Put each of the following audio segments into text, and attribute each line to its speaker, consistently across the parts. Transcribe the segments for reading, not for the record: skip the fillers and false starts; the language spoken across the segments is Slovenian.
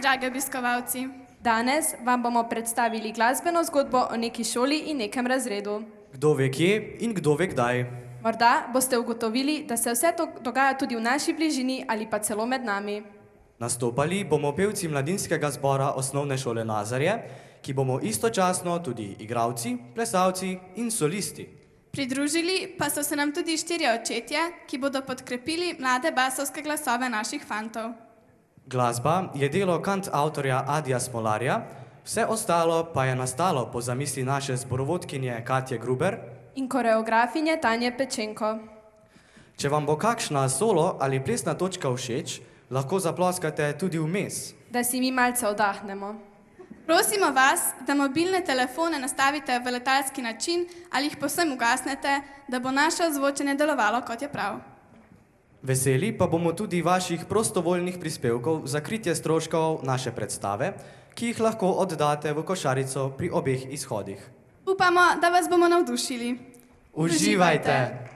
Speaker 1: dragi obiskovalci.
Speaker 2: Danes vam bomo predstavili glasbeno zgodbo o neki šoli in nekem razredu.
Speaker 3: Kdo ve kje in kdo ve kdaj.
Speaker 2: Morda boste ugotovili, da se vse to dogaja tudi v naši bližini ali pa celo med nami.
Speaker 3: Nastopali bomo pevci mladinskega zbora osnovne šole Nazarje, ki bomo istočasno tudi igralci, plesalci in solisti.
Speaker 1: Pridružili pa so se nam tudi 4 očetje, ki bodo podkrepili mlade basovske glasove naših fantov.
Speaker 3: Glasba je delo kantavtorja Adija Smolarja, vse ostalo pa je nastalo po zamisli naše zborovodkinje Katje Gruber
Speaker 2: In koreografinje Tanje Pečenko.
Speaker 3: Če vam bo kakšna solo ali plesna točka všeč, lahko zaploskate tudi vmes.
Speaker 2: Da si mi malce oddahnemo.
Speaker 1: Prosimo vas, da mobilne telefone nastavite v letalski način ali jih povsem ugasnete, da bo naše ozvočenje delovalo kot je prav.
Speaker 3: Veseli pa bomo tudi vaših prostovoljnih prispevkov za kritje stroškov naše predstave, ki jih lahko oddate v košarico pri obeh izhodih.
Speaker 1: Upamo, da vas bomo navdušili.
Speaker 3: Uživajte!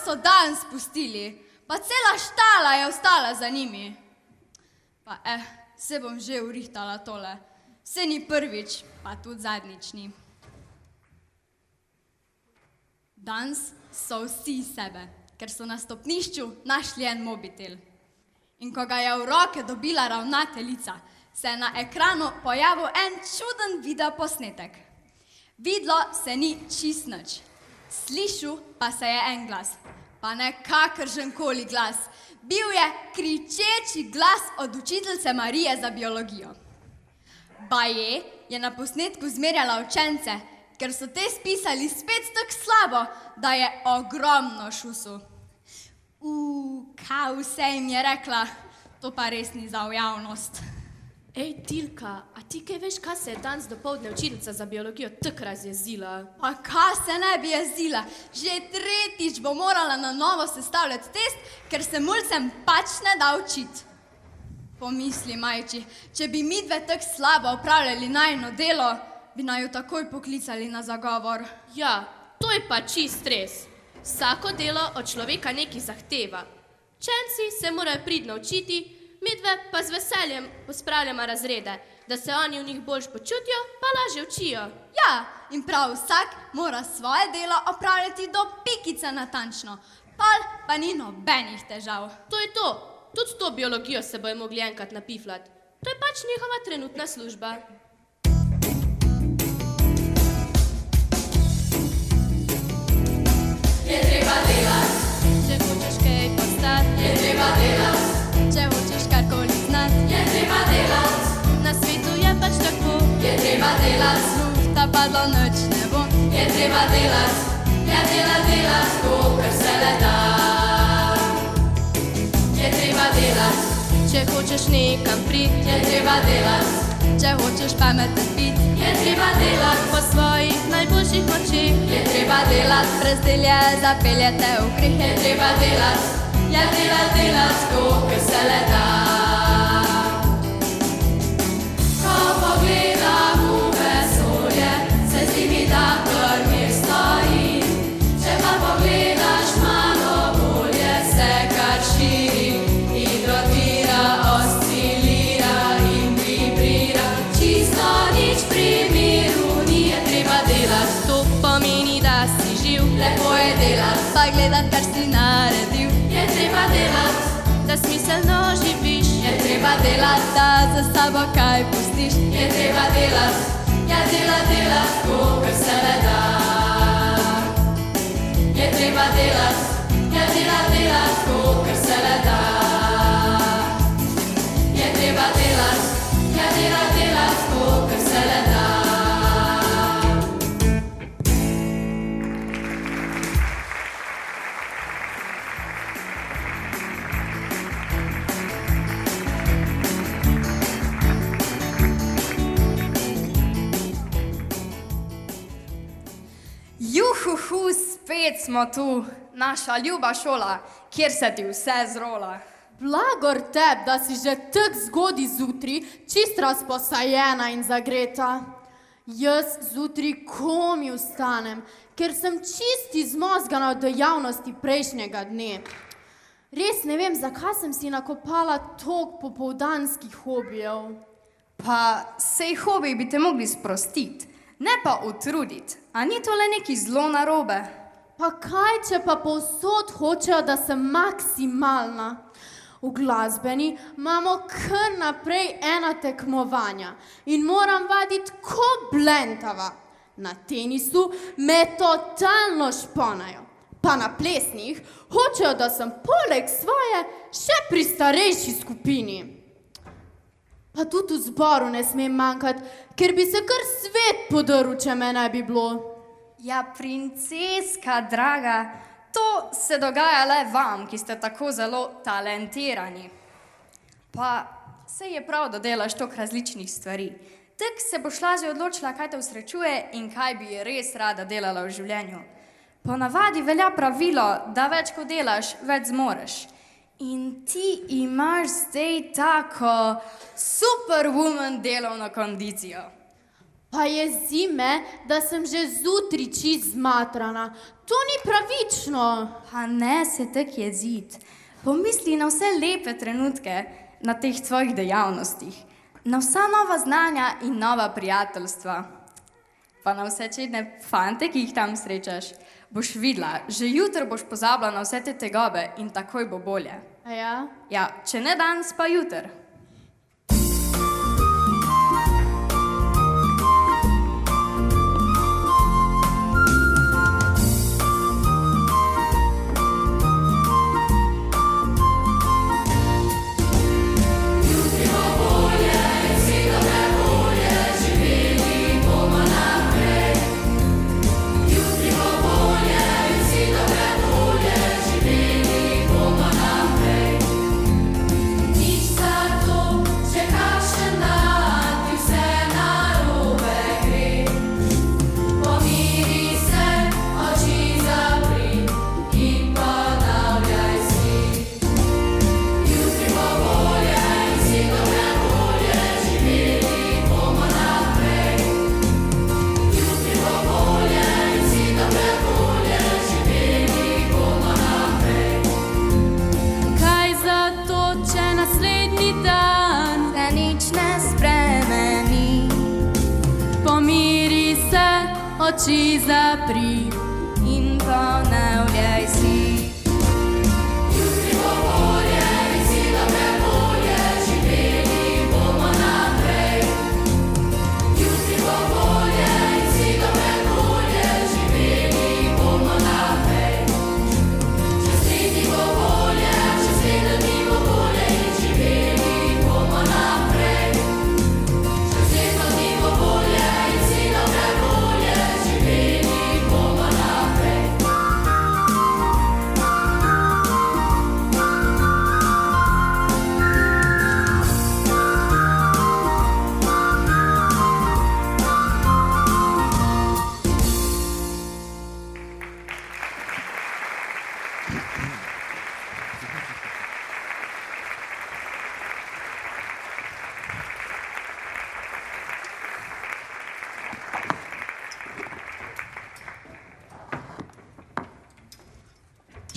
Speaker 4: So dan spustili, pa cela štala je ostala za njimi. Pa se bom že urihtala tole. Se ni prvič, pa tudi zadnjič ni. Danes so vsi sebe, ker so na stopnišču našli en mobitel. In ko ga je v roke dobila ravnateljica, se je na ekranu pojavil en čuden videoposnetek. Videlo se ni čist nič. Slišal pa se je en glas, pa ne kakršenkoli glas. Bil je kričeči glas od učiteljice Marije za biologijo. Baje je na posnetku zmerjala učence, ker so te spisali spet tako slabo, da je ogromno šusu. Kaj vse jim je rekla, to pa res ni za v javnost.
Speaker 5: Ej, Tilka, a ti kaj veš, kaj se je danes dopoldne učiteljica za biologijo tako razjezila?
Speaker 4: Pa kaj se ne bi jezila? Že tretjič bo morala na novo sestavljati test, ker se mulcem pač ne da učiti. Pomisli, Majči, če bi midve tako slabo opravljali najino delo, bi naju takoj poklicali na zagovor.
Speaker 5: Ja, to je pa čist stres. Vsako delo od človeka nekaj zahteva. Učenci se morajo pridno učiti, midve pa z veseljem pospravljamo razrede, da se oni v njih boljš počutijo, pa lažje učijo.
Speaker 4: Ja, in prav vsak mora svoje delo opravljati do pikice natančno. Pol pa ni nobenih težav.
Speaker 5: To je to. Tudi to biologijo se bojo mogli enkrat napifljati. To je pač njihova trenutna služba.
Speaker 6: Je treba delati,
Speaker 4: Če hočeš kaj postati,
Speaker 6: je treba delati,
Speaker 4: če hočeš karkoli znati,
Speaker 6: je treba delati,
Speaker 4: na svetu je pač tako,
Speaker 6: je treba delati,
Speaker 4: ta padlo noč ne bo.
Speaker 6: je treba delati, delati, kolikor se le da. Je treba delati,
Speaker 5: Če hočeš nekam priti,
Speaker 6: je treba delati,
Speaker 4: Če hočeš pameten biti,
Speaker 6: je treba delati,
Speaker 5: po svojih najboljših močeh,
Speaker 6: je treba delati,
Speaker 4: brez delja zapeljete v grih.
Speaker 6: je treba delati, delati, kolikor se le da. Ko pogledam v vesolje, se zdi mi, da prvi stoji. Če pa pogledaš malo bolje, se kar širi in rotira, oscilira in vibrira. Čisto nič pri miru ni, je treba delati,
Speaker 5: to pomeni, da si živ,
Speaker 6: lepo je delati,
Speaker 4: Pa gledat, kar si naredil,
Speaker 6: je treba delati,
Speaker 5: da smiselno živiš.
Speaker 6: je treba delati,
Speaker 4: da za sabo kaj pustiš.
Speaker 6: je treba delati, delati, kolikor se le da. Je treba delati, delati, kolikor se le da. Je treba delati, delati, kolikor se le da.
Speaker 2: Juhuhu, spet smo tu, naša ljuba šola, kjer se ti vse zrola.
Speaker 7: Blagor teb, da si že tak zgodaj zjutraj čist razposajena in zagreta. Jaz zjutraj komi vstanem, ker sem čist izmozgana od dejavnosti prejšnjega dne. Res ne vem, zakaj sem si nakopala toliko popoldanskih hobijev.
Speaker 2: Pa sej hobi bi te mogli sprostiti, ne pa utruditi. A ni to le neki zelo narobe?
Speaker 7: Pa kaj, če pa povsod hočejo, da sem maksimalna? V glasbeni imamo kar naprej ena tekmovanja in moram vaditi ko blentava. Na tenisu me totalno šponajo. Pa na plesnih hočejo, da sem poleg svoje še pri starejši skupini. Pa tudi v zboru ne smem manjkati, ker bi se kar svet podrl, če me ne bi bilo.
Speaker 2: Ja, princeska draga, to se dogaja le vam, ki ste tako zelo talentirani. Pa sej je prav, da delaš toliko različnih stvari. Tak se boš lažje odločila, kaj te usrečuje in kaj bi res rada delala v življenju. Ponavadi velja pravilo, da več ko delaš, več zmoreš. In ti imaš zdaj tako superwoman delovno kondicijo.
Speaker 7: Pa jezi me, da sem že zjutraj čist zmatrana. To ni pravično.
Speaker 2: Pa ne se tak jezit. Pomisli na vse lepe trenutke na teh tvojih dejavnostih, na vsa nova znanja in nova prijateljstva, pa na vse čedne fante, ki jih tam srečaš. Boš videla, že jutro boš pozabila na vse te tegobe in takoj bo bolje.
Speaker 7: A ja?
Speaker 2: Ja, če ne danes, pa jutr.
Speaker 6: Jutri bo bolje, vsi dobre bolje živelo.
Speaker 7: oči zapri in ponavljaj si.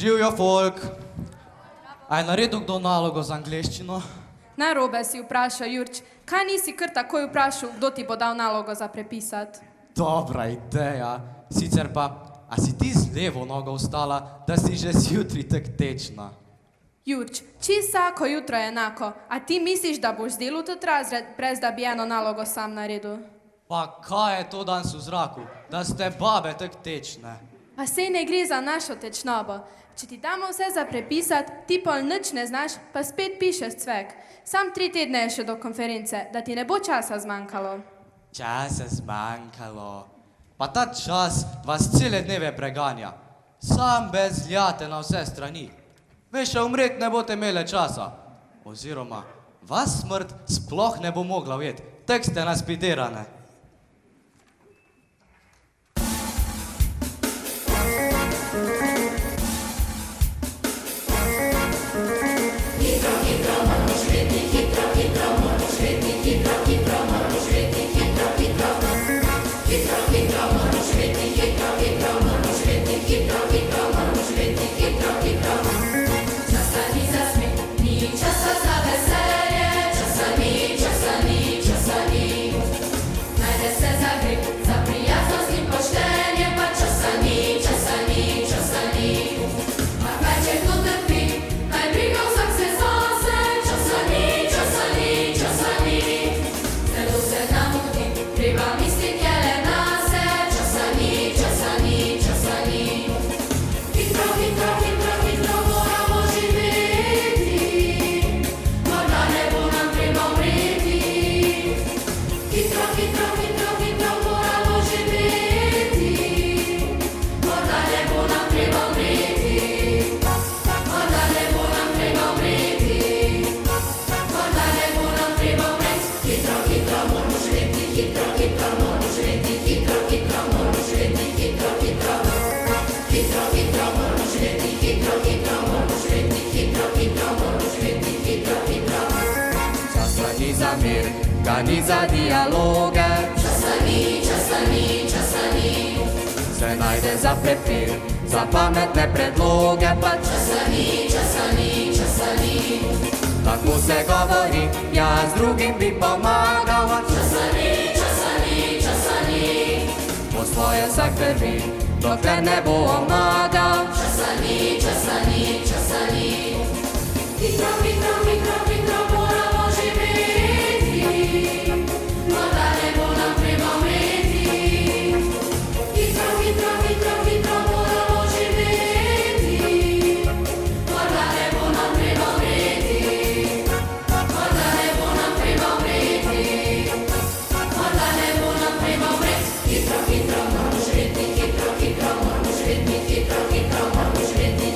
Speaker 3: Živjo, folk! A je naredil kdo nalogo z angleščino?
Speaker 8: Narobe si vprašal, Jurč. Kaj nisi kar takoj vprašal, kdo ti bo dal nalogo za prepisati?
Speaker 3: Dobra ideja. Sicer pa, a si ti z levo nogo vstala, da si že zjutri tak tečna?
Speaker 8: Jurč, vsako jutro je enako. A ti misliš, da boš zdelal tudi razred, brez da bi eno nalogo sam naredil?
Speaker 3: Pa kaj je to danes v zraku? Da ste babe tak tečne?
Speaker 8: Pa sej ne gre za našo tečnobo. Če ti damo vse za prepisati, ti pol nič ne znaš, pa spet pišeš cvek. Sam 3 tedne je še do konference, da ti ne bo časa zmanjkalo.
Speaker 3: Časa zmanjkalo. Pa ta čas vas cele dneve preganja. Sam bezljate na vse strani. Veš, še umret ne boste imele časa. Oziroma, vas smrt sploh ne bo mogla ujeti. Tak ste naspiderane. Ga ni za dialoge, časa ni, se najde za prepir, za pametne predloge, pa časa ni, tako se govori, jaz drugim bi pomagal, časa ni, po svoje vsak prvi, dokler ne bo omagal, časa ni, hitro, moramo živeti, morda ne bo nam treba umreti. Hitro, moramo živeti, morda ne bo nam treba umreti. Morda ne bo nam treba umreti, morda ne bo nam treba umreti. Hitro, moramo živeti, hitro, moramo živeti, hitro, moramo živeti,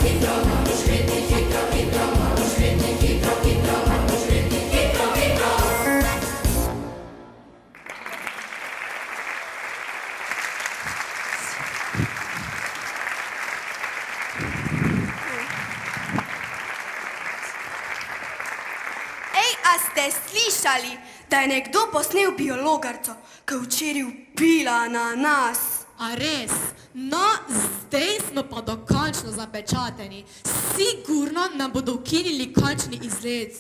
Speaker 3: hitro, moramo živeti, hitro, moramo živeti, hitro, moramo živeti, hitro.
Speaker 9: Ej, a ste slišali, da je nekdo posnel biologarco, ki je včeraj vpila na nas?
Speaker 10: A res? No, zdaj smo pa dokončno zapečateni. Sigurno nam bodo ukinili končni izlet.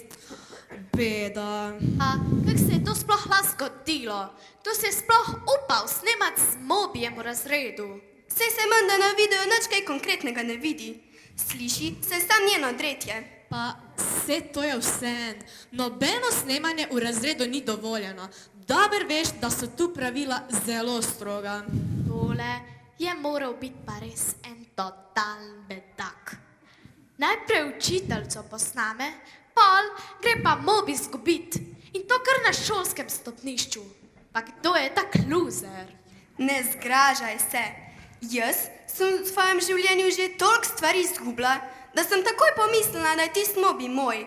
Speaker 10: Beda.
Speaker 11: A kako se je to sploh lahko zgodilo? To si je sploh upal snemati z mobijem v razredu.
Speaker 9: Saj se menda na videu nič kaj konkretnega ne vidi. Sliši se sam njeno dretje.
Speaker 10: Pa vse to je vseeno. Nobeno snemanje v razredu ni dovoljeno. Dober veš, da so tu pravila zelo stroga.
Speaker 11: Tole je moral biti pa res en totalen bedak. Najprej učiteljico posname, pol gre pa mobi zgubit. In to kar na šolskem stopnišču. Pa kdo je tak loser?
Speaker 9: Ne zgražaj se. Jaz sem v svojem življenju že toliko stvari izgubila, da sem takoj pomislila, da je tisti mobi moj.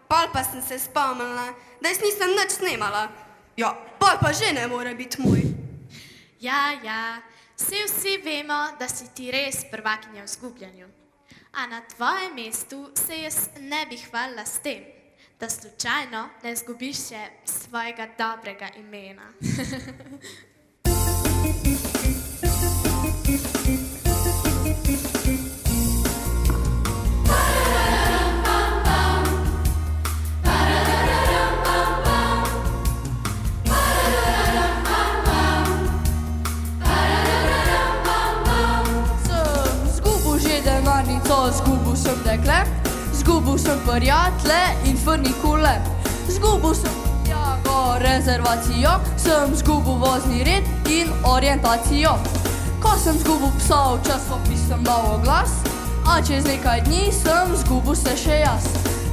Speaker 9: Pol pa sem se spomnila, da jaz nisem nič snemala. Ja, pol pa že ne more biti moj.
Speaker 11: Ja, vsi vemo, da si ti res prvakinja v zgubljanju. A na tvojem mestu se jaz ne bi hvalila s tem, da slučajno ne zgubiš še svojega dobrega imena.
Speaker 12: Zgubil sem dekle, zgubil sem prijatelje in furnikule. Zgubil sem jago rezervacijo, sem zgubil vozni red in orientacijo. Ko sem zgubil psa, v časopis sem dal oglas, a čez nekaj dni sem zgubil se še jaz.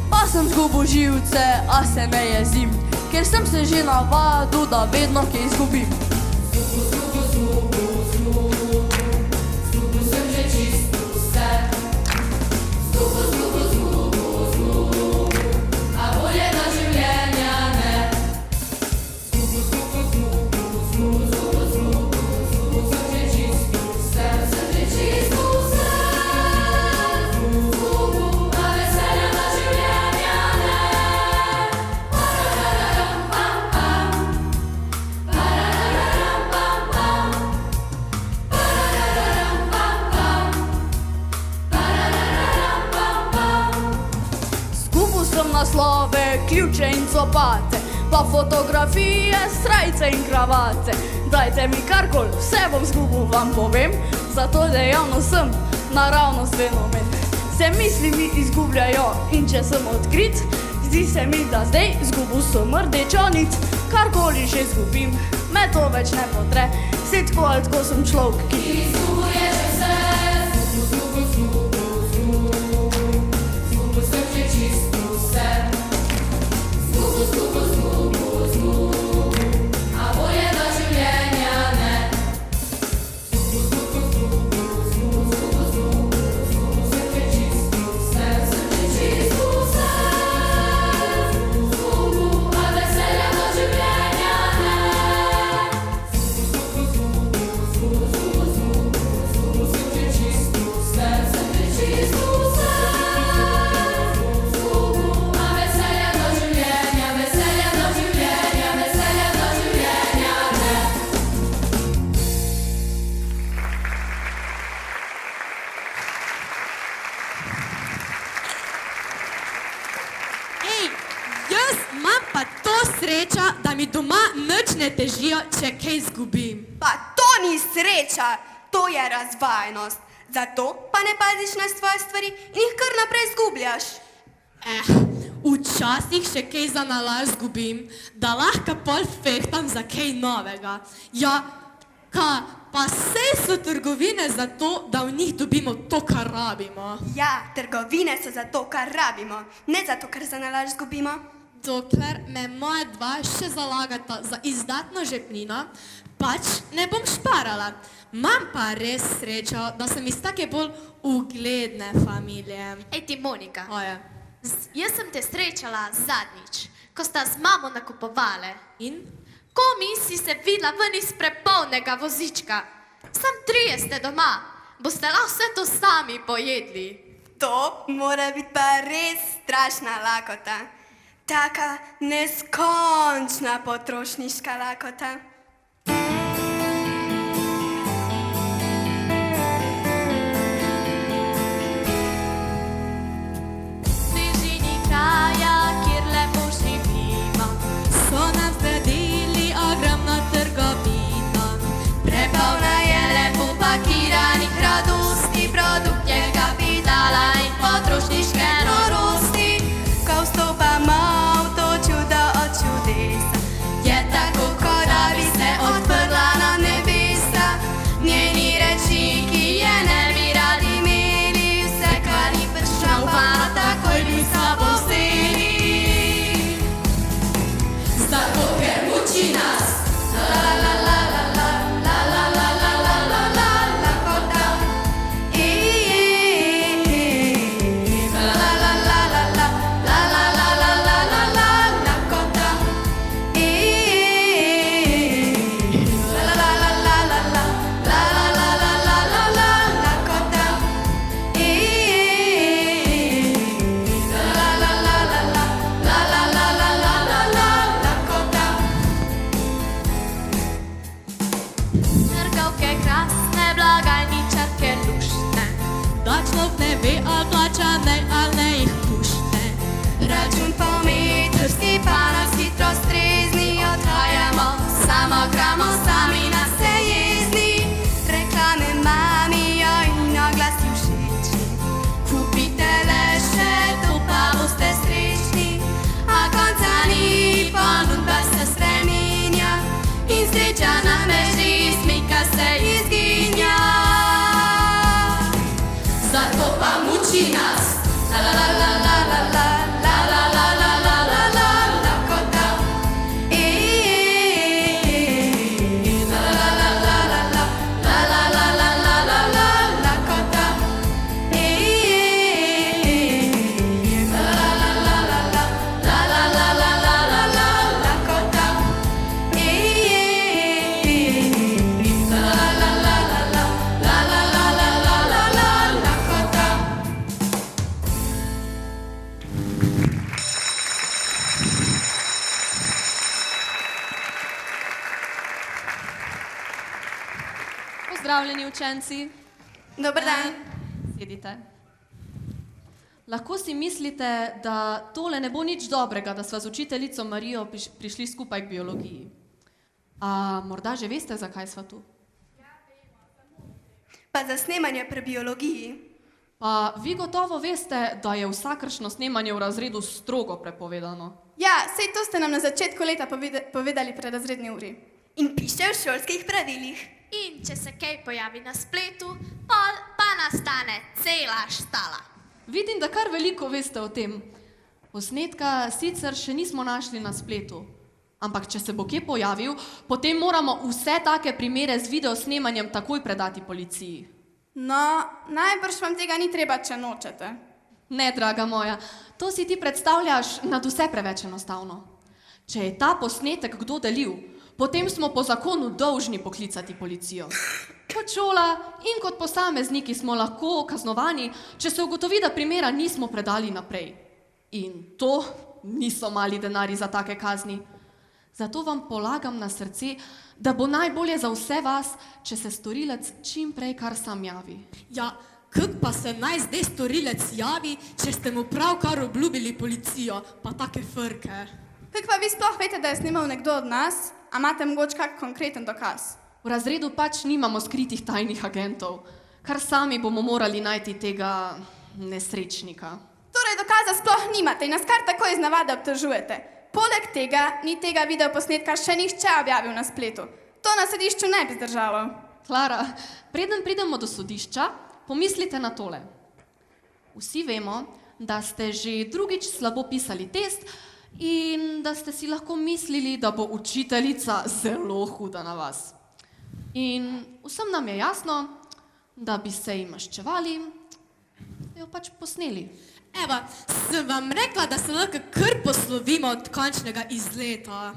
Speaker 12: Pa sem zgubil živce, a se ne jezim, ker sem se že navadil, da vedno kaj izgubim.
Speaker 6: Zgubil sem že čisto vse. A bolje do življenja ne. Zgubil sem že čisto vse. Zgubil, a veselja do življenja ne. Parararam pam pam, parararam pam pam, parararam pam pam, parararam pam pam.
Speaker 12: Zgubil sem naslove, ključe in copate, pa fotografije, srajce in kravate. Dajte mi karkoli, vse bom zgubil, vam povem, zato dejavno sem naravnost fenomen. Se misli mi izgubljajo in če sem odkrit, zdi se mi, da zdaj zgubil sem rdečo nit. Karkoli že zgubim, me to več ne potre, saj tako ali tako sem človek, ki
Speaker 6: Izgubuje že vse. Zgubil sem že čisto vse. Zgubil, a bolje do življenja ne. Zgubil sem že čisto vse. Zgubil, a veselja do življenja ne. Zgubil sem že čisto vse. Zgubil, a veselja do življenja, veselja do življenja, veselja do življenja ne.
Speaker 10: Ej, jaz imam pa to sreča, da mi doma nič ne težijo, če kaj zgubim.
Speaker 9: Pa to ni sreča, to je razvajenost. Zato pa ne paziš na svoje stvari in jih kar naprej zgubljaš.
Speaker 10: Včasih še kaj za nalaž zgubim, da lahko pol fehtam za kaj novega. Ja, pa sej so trgovine za to, da v njih dobimo to, kar rabimo.
Speaker 9: Ja, trgovine so za to, kar rabimo, ne za to, kar za nalaž zgubimo.
Speaker 10: Dokler me moja dva še zalagata za izdatno žepnino, pač ne bom šparala. Imam pa res srečo, da sem iz take bolj ugledne familije.
Speaker 11: Ej ti, Monika,
Speaker 10: Oje.
Speaker 11: jaz sem te srečala zadnjič, ko sta z mamo nakupovale.
Speaker 10: In?
Speaker 11: Komi si se videla ven iz prepolnega vozička. Sam 3 ste doma, boste lahko vse to sami pojedli.
Speaker 9: To mora biti pa res strašna lakota. Taka neskončna potrošniška lakota.
Speaker 11: V bližini kraja, kjer lepo živimo,
Speaker 10: človek ne ve, ali plača ne, ali ne jih pušne.
Speaker 9: Račun pol metrski, pa nas hitro strezni, odhajamo, samo gramo, sami nas se jezni. Reklame mamijo in oglasi všečni, kupite le še to, pa boste srečni. A konca ni, ponudba se spreminja in sreča na meži, smika se izginja. Zato pa muči nas, la la la la la la la.
Speaker 13: Pozdravljeni učenci.
Speaker 9: Dober dan.
Speaker 13: Sedite. Lahko si mislite, da tole ne bo nič dobrega, da sva z učiteljico Marijo prišli skupaj k biologiji. A morda že veste, zakaj sva tu?
Speaker 9: Pa za snemanje pri biologiji.
Speaker 13: Pa vi gotovo veste, da je vsakršno snemanje v razredu strogo prepovedano.
Speaker 1: Ja, sej to ste nam na začetku leta povedali pri razredni uri.
Speaker 9: In piše v šolskih pravilih.
Speaker 11: In če se kaj pojavi na spletu, pol pa nastane cela štala.
Speaker 13: Vidim, da kar veliko veste o tem. Posnetka sicer še nismo našli na spletu, ampak če se bo kje pojavil, potem moramo vse take primere z videosnemanjem takoj predati policiji.
Speaker 1: No, najbrž vam tega ni treba, če nočete.
Speaker 13: Ne, draga moja, to si ti predstavljaš nad vse preveč enostavno. Če je ta posnetek kdo delil, potem smo po zakonu dolžni poklicati policijo. Kot šola in kot posamezniki smo lahko kaznovani, če se ugotovi, da primera nismo predali naprej. In to niso mali denari za take kazni. Zato vam polagam na srce, da bo najbolje za vse vas, če se storilec čim prej kar sam javi.
Speaker 10: Ja, kako pa se naj zdaj storilec javi, če ste mu pravkar obljubili policijo, pa take frke?
Speaker 1: Kako pa vi sploh veste, da je snimal nekdo od nas? A imate mogoče kak konkreten dokaz?
Speaker 13: V razredu pač nimamo skritih tajnih agentov, kar sami bomo morali najti tega nesrečnika.
Speaker 1: Torej dokaza sploh nimate in nas kar tako iz navade obtožujete. Poleg tega ni tega videoposnetka še nihče objavil na spletu. To na sodišču ne bi zdržalo.
Speaker 13: Klara, preden pridemo do sodišča, pomislite na tole. Vsi vemo, da ste že drugič slabo pisali test in da ste si lahko mislili, da bo učiteljica zelo huda na vas. In vsem nam je jasno, da bi se ji maščevali, jo pač posneli.
Speaker 10: Eva, sem vam rekla, da se lahko kar poslovimo od končnega izleta.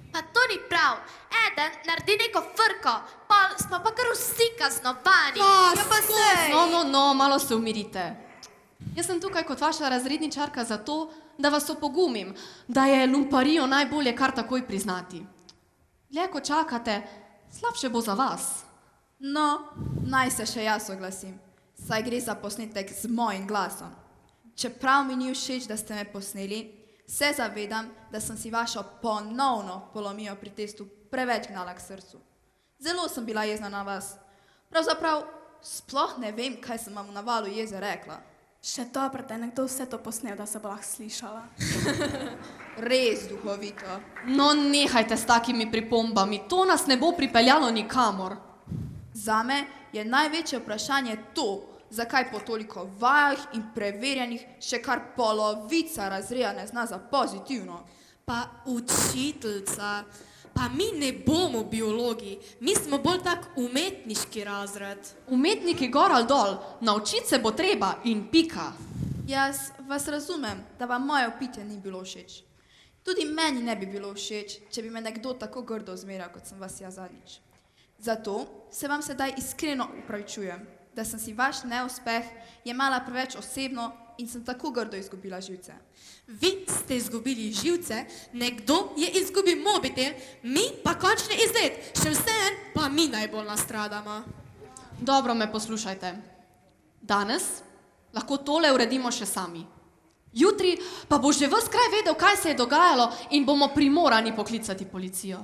Speaker 11: Pa to ni prav. Eden naredi neko frko, pol smo pa kar vsi kaznovani.
Speaker 10: Ja, pa sej.
Speaker 13: No, malo se umirite. Jaz sem tukaj kot vaša razredničarka zato, da vas opogumim, da je lumparijo najbolje kar takoj priznati. Dlje ko čakate, slabše bo za vas.
Speaker 14: No, naj se še jaz oglasim, saj gre za posnetek z mojim glasom. Čeprav mi ni všeč, da ste me posneli, se zavedam, da sem si vašo ponovno polomijo pri testu preveč gnala k srcu. Zelo sem bila jezna na vas. Pravzaprav sploh ne vem, kaj sem vam na valu jeze rekla.
Speaker 1: Še dobro, da je nekdo vse to posnel, da se bo lahko slišala.
Speaker 14: Res duhovito.
Speaker 13: No, nehajte s takimi pripombami, to nas ne bo pripeljalo nikamor.
Speaker 14: Zame je največje vprašanje to, zakaj po toliko vajah in preverjanjih še kar polovica razreda ne zna za pozitivno.
Speaker 10: Pa učiteljica, pa mi ne bomo biologi, mi smo bolj tak umetniški razred.
Speaker 13: Umetniki gor ali dol, naučiti se bo treba in pika.
Speaker 14: Jaz vas razumem, da vam moje opitje ni bilo všeč. Tudi meni ne bi bilo všeč, če bi me nekdo tako grdo zmeral, kot sem vas jaz zadnjič. Zato se vam sedaj iskreno upravičujem, da sem si vaš neuspeh jemala preveč osebno in sem tako grdo izgubila živce.
Speaker 10: Vi ste izgubili živce, nekdo je izgubil mobitel, mi pa končni izlet, še vseen pa mi najbolj nastradamo.
Speaker 13: Dobro me poslušajte. Danes lahko tole uredimo še sami. Jutri pa bo že ves kraj vedel, kaj se je dogajalo in bomo primorani poklicati policijo.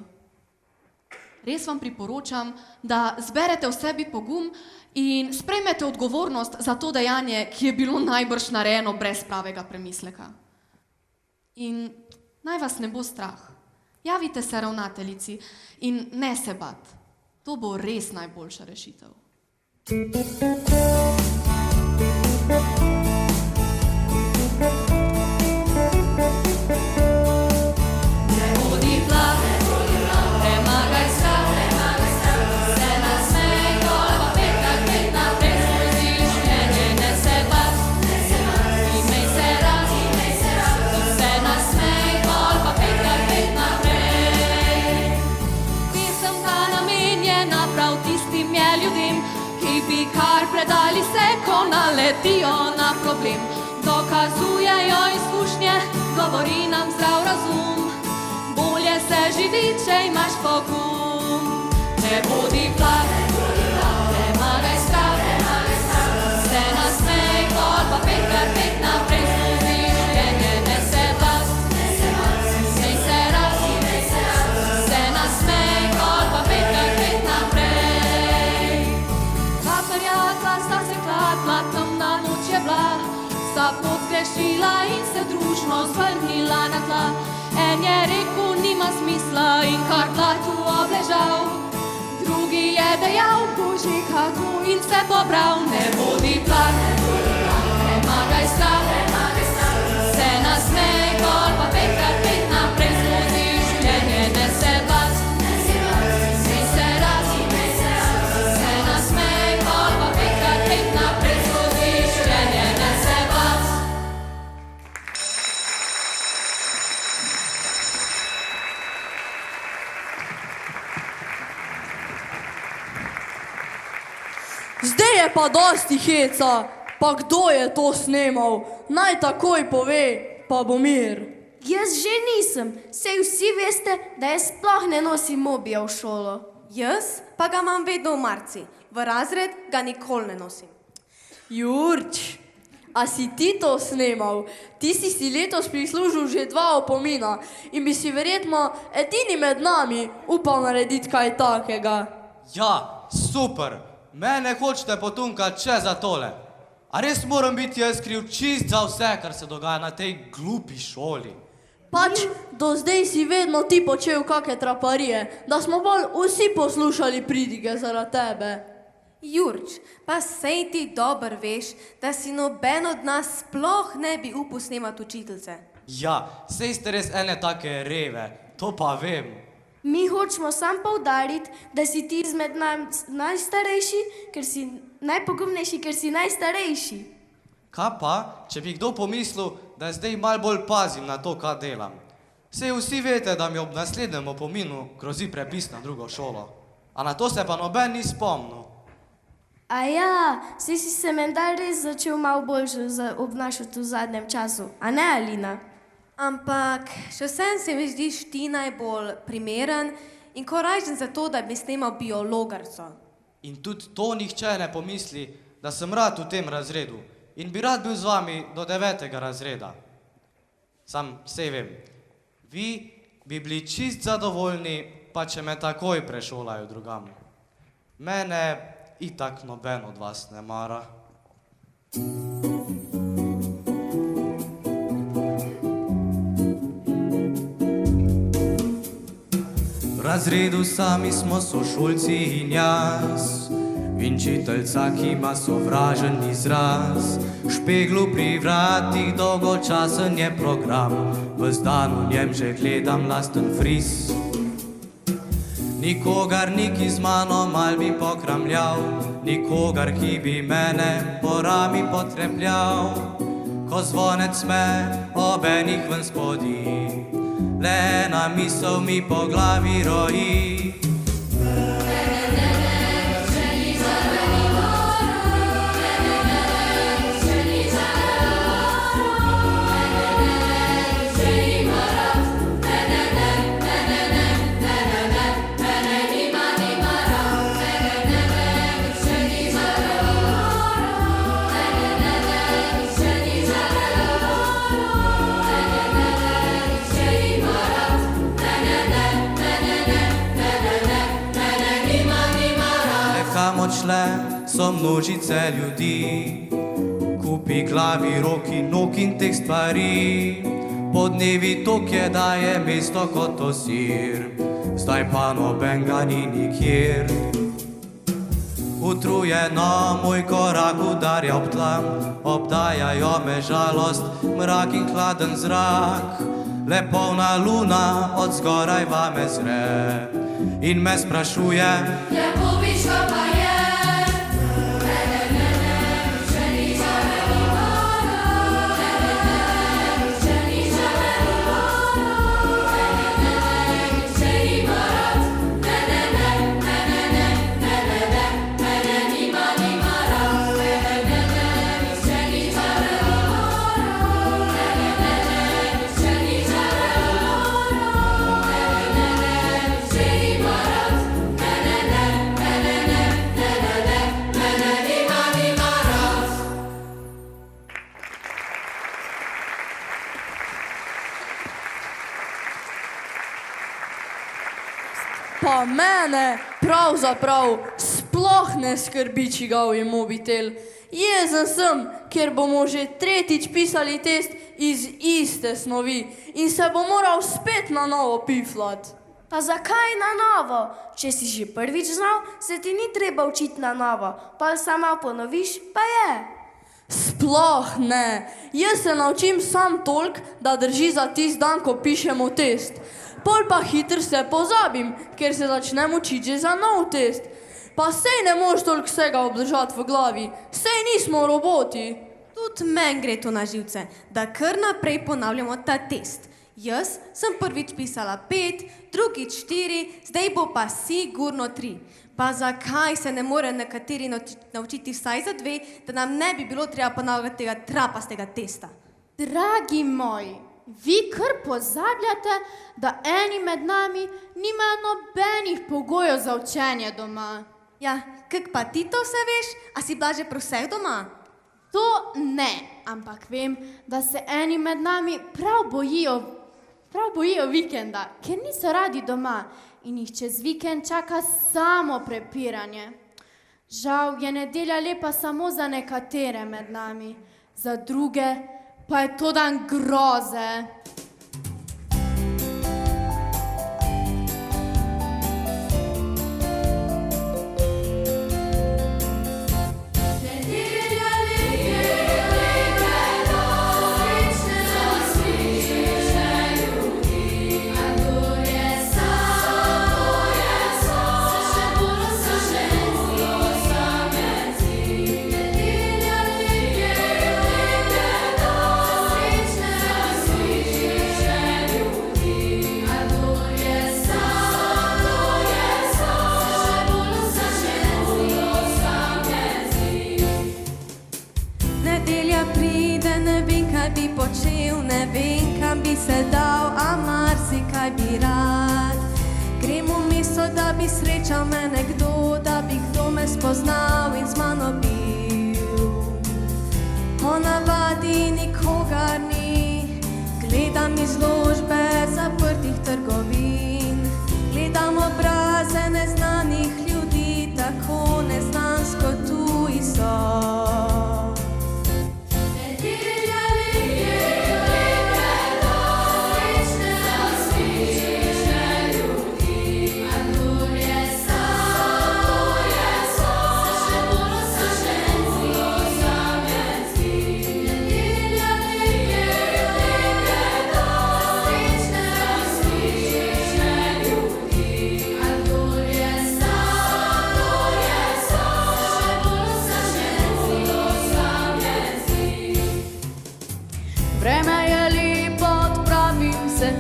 Speaker 13: Res vam priporočam, da zberete v sebi pogum in sprejmete odgovornost za to dejanje, ki je bilo najbrž narejeno brez pravega premisleka. In naj vas ne bo strah. Javite se ravnateljici in ne se bat. To bo res najboljša rešitev. Kar predali se, ko naletijo na problem. Dokazujejo izkušnje, govori nam zdrav razum. Bolje se živi, če imaš pogum. Ne bodi plah, premagaj strah, se nasmej, kol pa pet naprej skozi življenje. Ne se glas, smej se raz, se nasmej, kol pa pet naprej. Sta se kladla, temna noč je bila, sta pot zgrešila in se družno zvrnila na tla. En je rekel, nima smisla in kar blatu obležal. Drugi je dejal, boži kako in se pobral. Ne bodi plah, premagaj strah, se nasmej, kol pa pet naprej skozi življenje. Ne se glas, smej se raz, se nasmej, kol pa pet naprej skozi življenje. Ne se glas.
Speaker 12: Zdaj je pa dosti heca, pa kdo je to snemal? Naj takoj pove, pa bo mir.
Speaker 15: Jaz že nisem, sej vsi veste, da jaz sploh ne nosim mobija v šolo.
Speaker 16: Jaz pa ga imam vedno v marci, v razred ga nikoli ne nosim.
Speaker 12: Jurč, a si ti to snemal? Ti si letos prislužil že 2 opomina in bi si verjetno edini med nami upal narediti kaj takega.
Speaker 17: Ja, super, mene hočete potunkati še za tole. A res moram biti jaz kriv čist za vse, kar se dogaja na tej glupi šoli?
Speaker 12: Pač, do zdaj si vedno ti počel kake traparije, da smo bolj vsi poslušali pridige zaradi tebe.
Speaker 16: Jurč, pa sej ti dober veš, da si noben od nas sploh ne bi upal snemati učiteljice.
Speaker 17: Ja, sej ste res ene take reve, to pa vem.
Speaker 15: Mi hočemo sam poudariti, da si ti izmed nas najstarejši, ker si najpogumnejši, ker si najstarejši.
Speaker 17: Kaj pa, če bi kdo pomislil, da zdaj malo bolj pazim na to, kaj delam? Sej vsi veste, da mi ob naslednjem opominu grozi prepis na drugo šolo. A na to se pa noben ni spomnil.
Speaker 15: A ja, sej si se menda res začel malo boljše obnašati v zadnjem času, a ne, Alina?
Speaker 16: Ampak še vsem se mi zdiš ti najbolj primeren in korajžen za to, da bi snemal biologarco.
Speaker 17: In tudi to nihče ne pomisli, da sem rad v tem razredu in bi rad bil z vami do 9. razreda. Sam sej vem, vi bi bili čist zadovoljni, pa če me takoj prešolajo drugam. Mene itak noben od vas ne mara. V razredu sami smo sošolci in jaz, učiteljica, ki ima sovražen izraz. V špeglu pri vratih dolgočasen je program, ves dan v njem že gledam lasten fris. Nikogar ni, ki z mano mal bi pokramljal, nikogar, ki bi mene po rami potrepljal. Ko zvonec me ob enih ven spodi, le ena misel mi po glavi roji. kamor šle so množice ljudi. Kupi glavi, roki, nog in teh stvari. Po dnevi tok je, da je mesto kot osir. Zdaj pa nobenga ni nikjer. Utrujeno moj korak udarja ob tla, obdajajo me žalost, mrak in hladen zrak. Le polna luna od zgoraj vame zre in me sprašuje:
Speaker 6: Ljubička pa je.
Speaker 12: Pa mene pravzaprav sploh ne skrbi, čigav je mobitel. Jezen sem, ker bomo že tretjič pisali test iz iste snovi in se bo moral spet na novo piflat.
Speaker 15: Pa zakaj na novo? Če si že prvič znal, se ti ni treba učiti na novo. Pa sama ponoviš, pa je.
Speaker 12: Sploh ne. Jaz se naučim sam toliko, da drži za tist dan, ko pišemo test. Pol pa hitro se pozabim, ker se začnem učiti že za nov test. Pa sej ne moš toliko vsega obdržati v glavi, sej nismo roboti.
Speaker 16: Tudi meni gre to na živce, da kar naprej ponavljamo ta test. Jaz sem prvič pisala 5, drugič 4, zdaj bo pa sigurno 3. Pa zakaj se ne more nekateri naučiti vsaj za 2, da nam ne bi bilo treba ponavljati tega trapastega testa?
Speaker 7: Dragi moji, vi kar pozabljate, da eni med nami nimajo nobenih pogojev za učenje doma.
Speaker 16: Ja, kak pa ti to vse veš? A si bila že pri vseh doma?
Speaker 7: To ne, ampak vem, da se eni med nami prav bojijo vikenda, ker niso radi doma in jih čez vikend čaka samo prepiranje. Žal je nedelja lepa samo za nekatere med nami, za druge pa je to dan groze.
Speaker 16: Ne vem, kam bi se dal, a marsikaj bi rad. Grem v mesto, da bi srečal mene kdo, da bi kdo me spoznal in z mano bil. Po navadi nikogar ni, gledam izložbe zaprtih trgovin, gledam obraze neznanih ljudi, tako neznansko tuji so.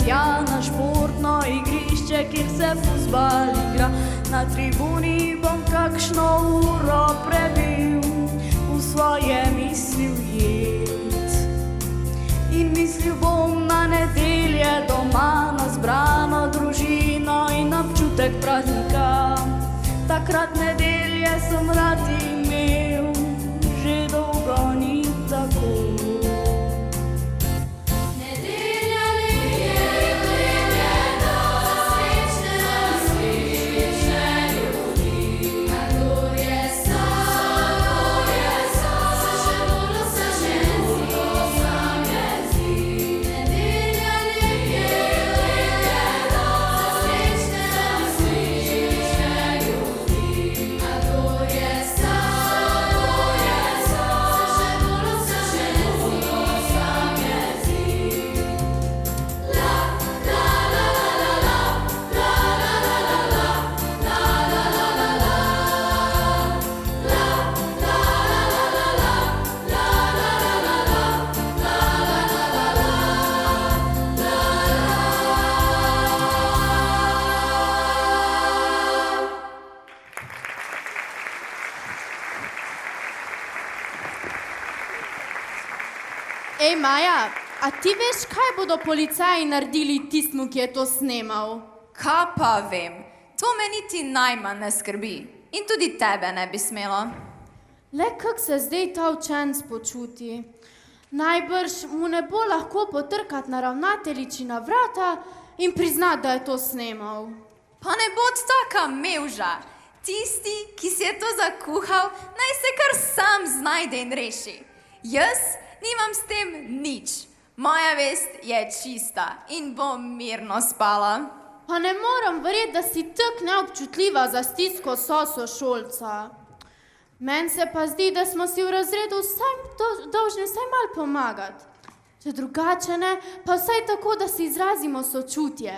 Speaker 12: Tja na športno igrišče, kjer se fuzbal igra. Na tribuni bom kakšno uro prebil, v svoje misli ujet. In mislil bom na nedelje doma, na zbrano družino in občutek praznika. Takrat nedelje sem rad imel, že dolgo ni tako.
Speaker 6: Srečne, srečne ljudi, a kdo je
Speaker 7: Ej, Maja, a ti veš, kaj bodo policaji naredili tistmu, ki je to snemal?
Speaker 18: Kaj pa vem, to me niti najmanj ne skrbi. In tudi tebe ne bi smelo.
Speaker 7: Le kak se zdaj ta učenc počuti? Najbrž mu ne bo lahko potrkati na ravnateljičina vrata in priznati, da je to snemal.
Speaker 18: Pa ne bod taka mevža. Tisti, ki si je to zakuhal, naj se kar sam znajde in reši. Jaz nimam s tem nič. Moja vest je čista in bom mirno spala.
Speaker 7: Pa ne moram verjeti, da si tak neobčutljiva za stisko sošolca. Meni se pa zdi, da smo si v razredu dolžni vsaj malo pomagati. Če drugače ne, pa vsaj tako, da si izrazimo sočutje.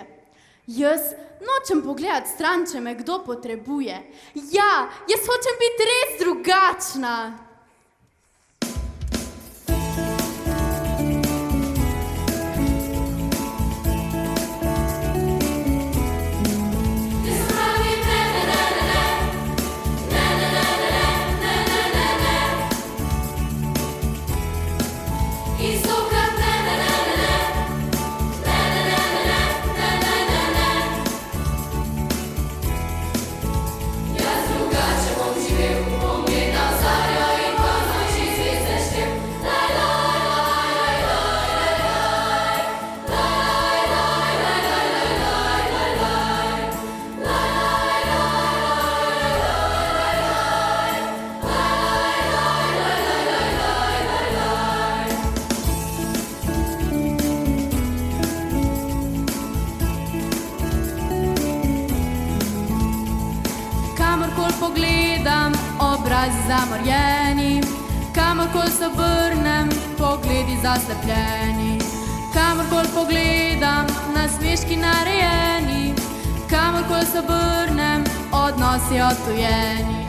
Speaker 7: Jaz nočem pogledati stran, če me kdo potrebuje. Ja, jaz hočem biti res drugačna. Zamorjeni, kamorkol se vrnem, pogledi zaslepljeni. Kamorkol pogledam, nasmeški narejeni, kamorkol se vrnem, odnosi odtujeni.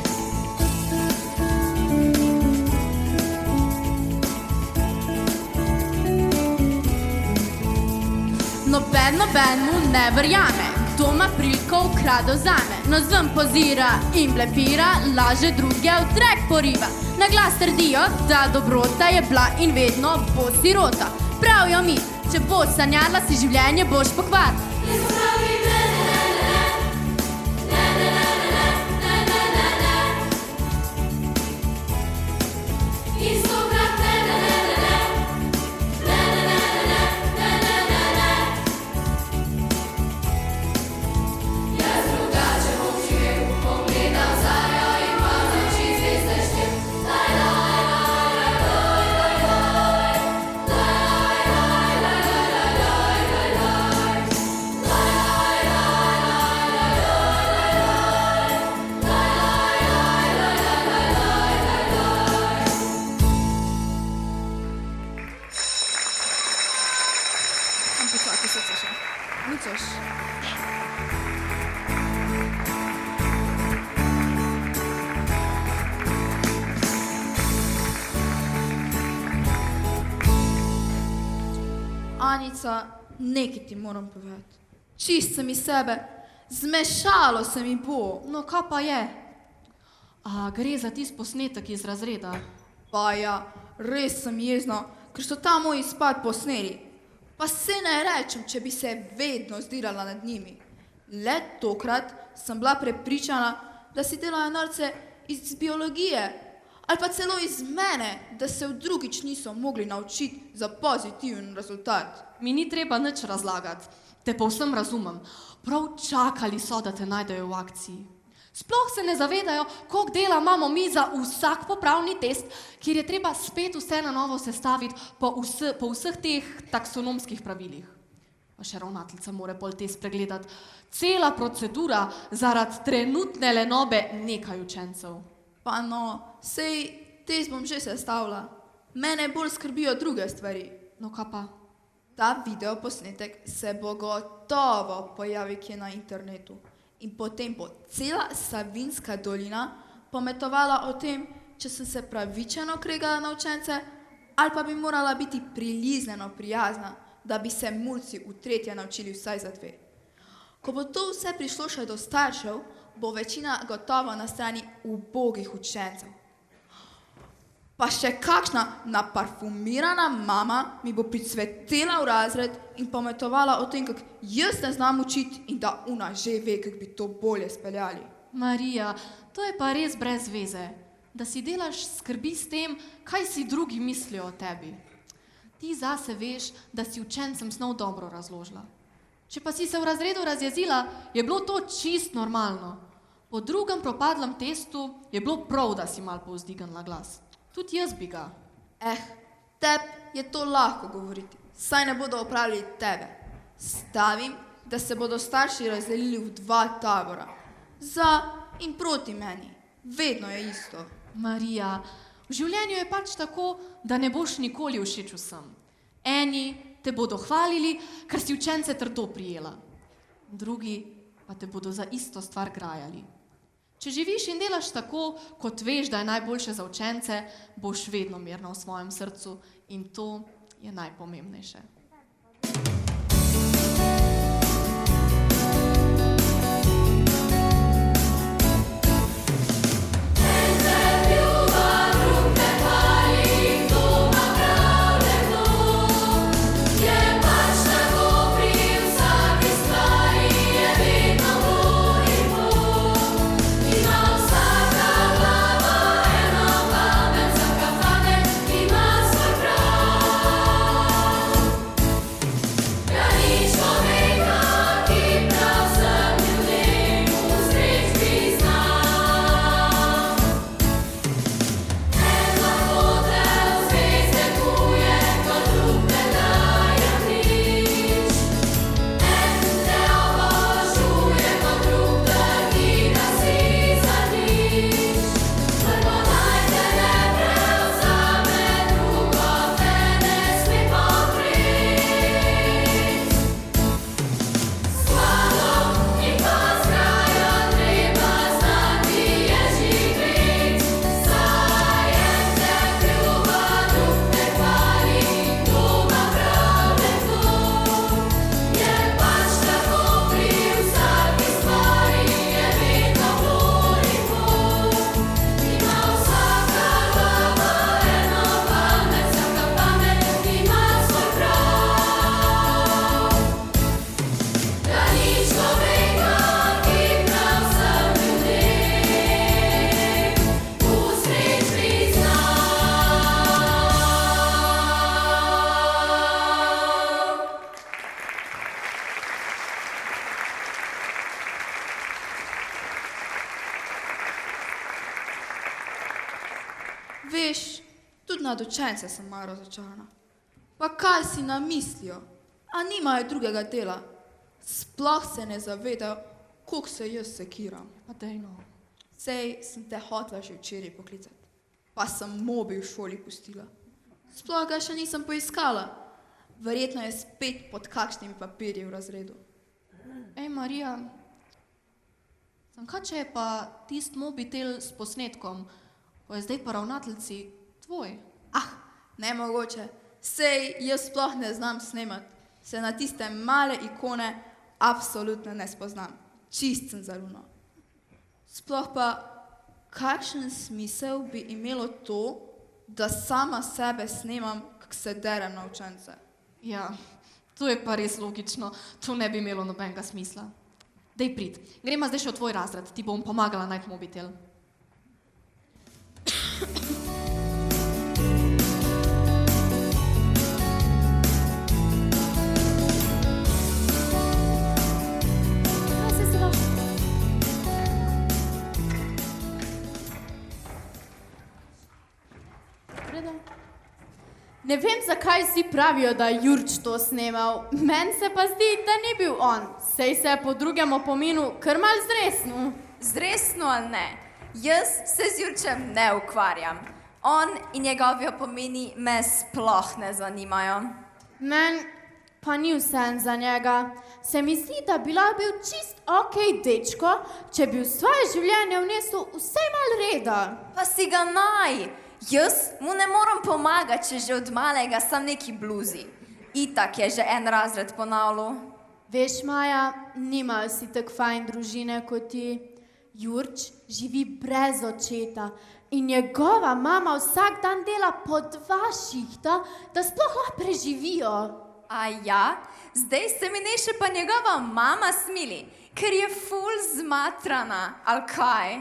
Speaker 7: Noben mu ne verjame, doma priliko ukrado zame. Navzven pozira in blepira, laže druge v trek poriva. Na glas trdijo, da dobrota je bila in vedno bo sirota. Pravijo mi, če boš sanjala, si življenje boš pokvarila.
Speaker 14: Anica, nekaj ti moram povedati. Čist sem iz sebe, zmešalo se mi bo.
Speaker 13: No, kaj pa je? A gre za tist posnetek iz razreda?
Speaker 14: Pa ja, res sem jezna, ker so ta moj izpad posneli. Pa se ne rečem, če bi se vedno zdirala nad njimi. Le tokrat sem bila prepričana, da si delajo norce iz biologije, ali pa celo iz mene, da se v drugič niso mogli naučiti za pozitiven rezultat.
Speaker 13: Mi ni treba nič razlagati, te povsem razumem. Prav čakali so, da te najdejo v akciji. Sploh se ne zavedajo, koliko dela imamo mi za vsak popravni test, kjer je treba spet vse na novo sestaviti po vseh teh taksonomskih pravilih. Pa še ravnateljica mora pol test pregledati. Cela procedura zaradi trenutne lenobe nekaj učencev.
Speaker 14: Pa no, sej test bom že sestavila. Mene bolj skrbijo druge stvari.
Speaker 13: No, kaj pa?
Speaker 14: Ta videoposnetek se bo gotovo pojavil kje na internetu. In potem bo cela Savinjska dolina pometovala o tem, če sem se pravičeno kregala na učence, ali pa bi morala biti prilizneno prijazna, da bi se mulci v tretje naučili vsaj za 2. Ko bo to vse prišlo še do staršev, bo večina gotovo na strani ubogih učencev. Pa še kakšna naparfumirana mama mi bo pricvetela v razred in pometovala o tem, kako jaz ne znam učiti in da ona že ve, kako bi to bolje speljali.
Speaker 13: Marija, to je pa res brez veze, da si delaš skrbi s tem, kaj si drugi mislijo o tebi. Ti zase veš, da si učencem snov dobro razložila. Če pa si se v razredu razjezila, je bilo to čist normalno. Po drugem propadlem testu je bilo prav, da si mal povzdignila glas. Tudi jaz bi ga.
Speaker 14: Teb je to lahko govoriti, saj ne bodo opravili tebe. Stavim, da se bodo starši razdelili v 2 tabora. Za in proti meni. Vedno je isto.
Speaker 13: Marija, v življenju je pač tako, da ne boš nikoli všeč vsem. Eni te bodo hvalili, ker si učence trdo prijela. Drugi pa te bodo za isto stvar grajali. Če živiš in delaš tako, kot veš, da je najboljše za učence, boš vedno mirna v svojem srcu in to je najpomembnejše.
Speaker 14: Veš, tudi nad učence sem malo razočarana. Pa kaj si namislijo? A nimajo drugega dela? Sploh se ne zavedajo, koliko se jaz sekiram.
Speaker 13: Pa daj no.
Speaker 14: Sej sem te hotela že včeraj poklicati, pa sem mobil v šoli pustila. Sploh ga še nisem poiskala. Verjetno je spet pod kakšnimi papirji v razredu.
Speaker 13: Ej, Marija, kaj če je pa tist mobitel s posnetkom, ko je zdaj pa ravnateljci tvoj?
Speaker 14: Nemogoče. Sej jaz sploh ne znam snemati. Se na tiste male ikone absolutno ne spoznam. Čist sem zaruno. Sploh pa, kakšen smisel bi imelo to, da sama sebe snemam, kak se derem na učence?
Speaker 13: Ja, to je pa res logično. To ne bi imelo nobenega smisla. Dej prid, gremo zdaj še v tvoj razred, ti bom pomagala najti mobitel.
Speaker 7: Ne vem, zakaj vsi pravijo, da je Jurč to snemal. Meni se pa zdi, da ni bil on. Sej se je po drugem opominu kar mal zresnil.
Speaker 18: Zresno ali ne? Jaz se z Jurčem ne ukvarjam. On in njegovi opomini me sploh ne zanimajo.
Speaker 7: Meni pa ni vseeno za njega. Se mi zdi, da bi lahko bil čist okej dečko, če bi v svoje življenje vnesel vse mal reda.
Speaker 18: Pa si ga naj! Jaz mu ne moram pomagati, če že od malega sam neki bluzi. Itak je že en razred ponavljal.
Speaker 7: Veš, Maja, nimajo si tak fajn družine kot ti. Jurč živi brez očeta in njegova mama vsak dan dela po 2 šihta, da sploh lahko preživijo.
Speaker 18: A ja, zdaj se mi neše pa njegova mama smili, ker je ful zmatrana, ali kaj?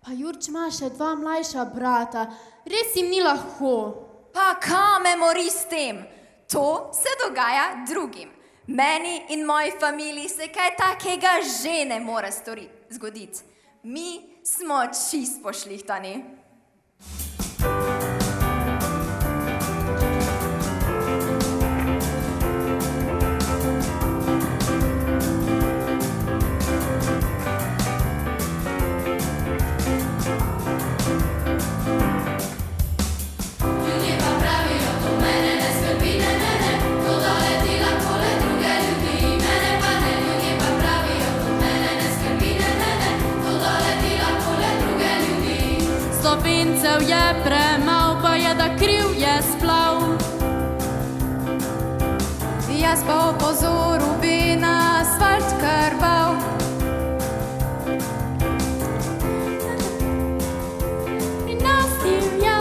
Speaker 7: Pa Jurč ima še 2 mlajša brata, res jim ni lahko.
Speaker 18: Pa kaj me mori s tem? To se dogaja drugim. Meni in moji familiji se kaj takega že ne more zgoditi. Mi smo čist pošlihtani.
Speaker 16: Slovencev je premal, pa je da kriv je splav.
Speaker 6: Jaz pa v pozoru bi na asfalt krbal. Pri nas divja,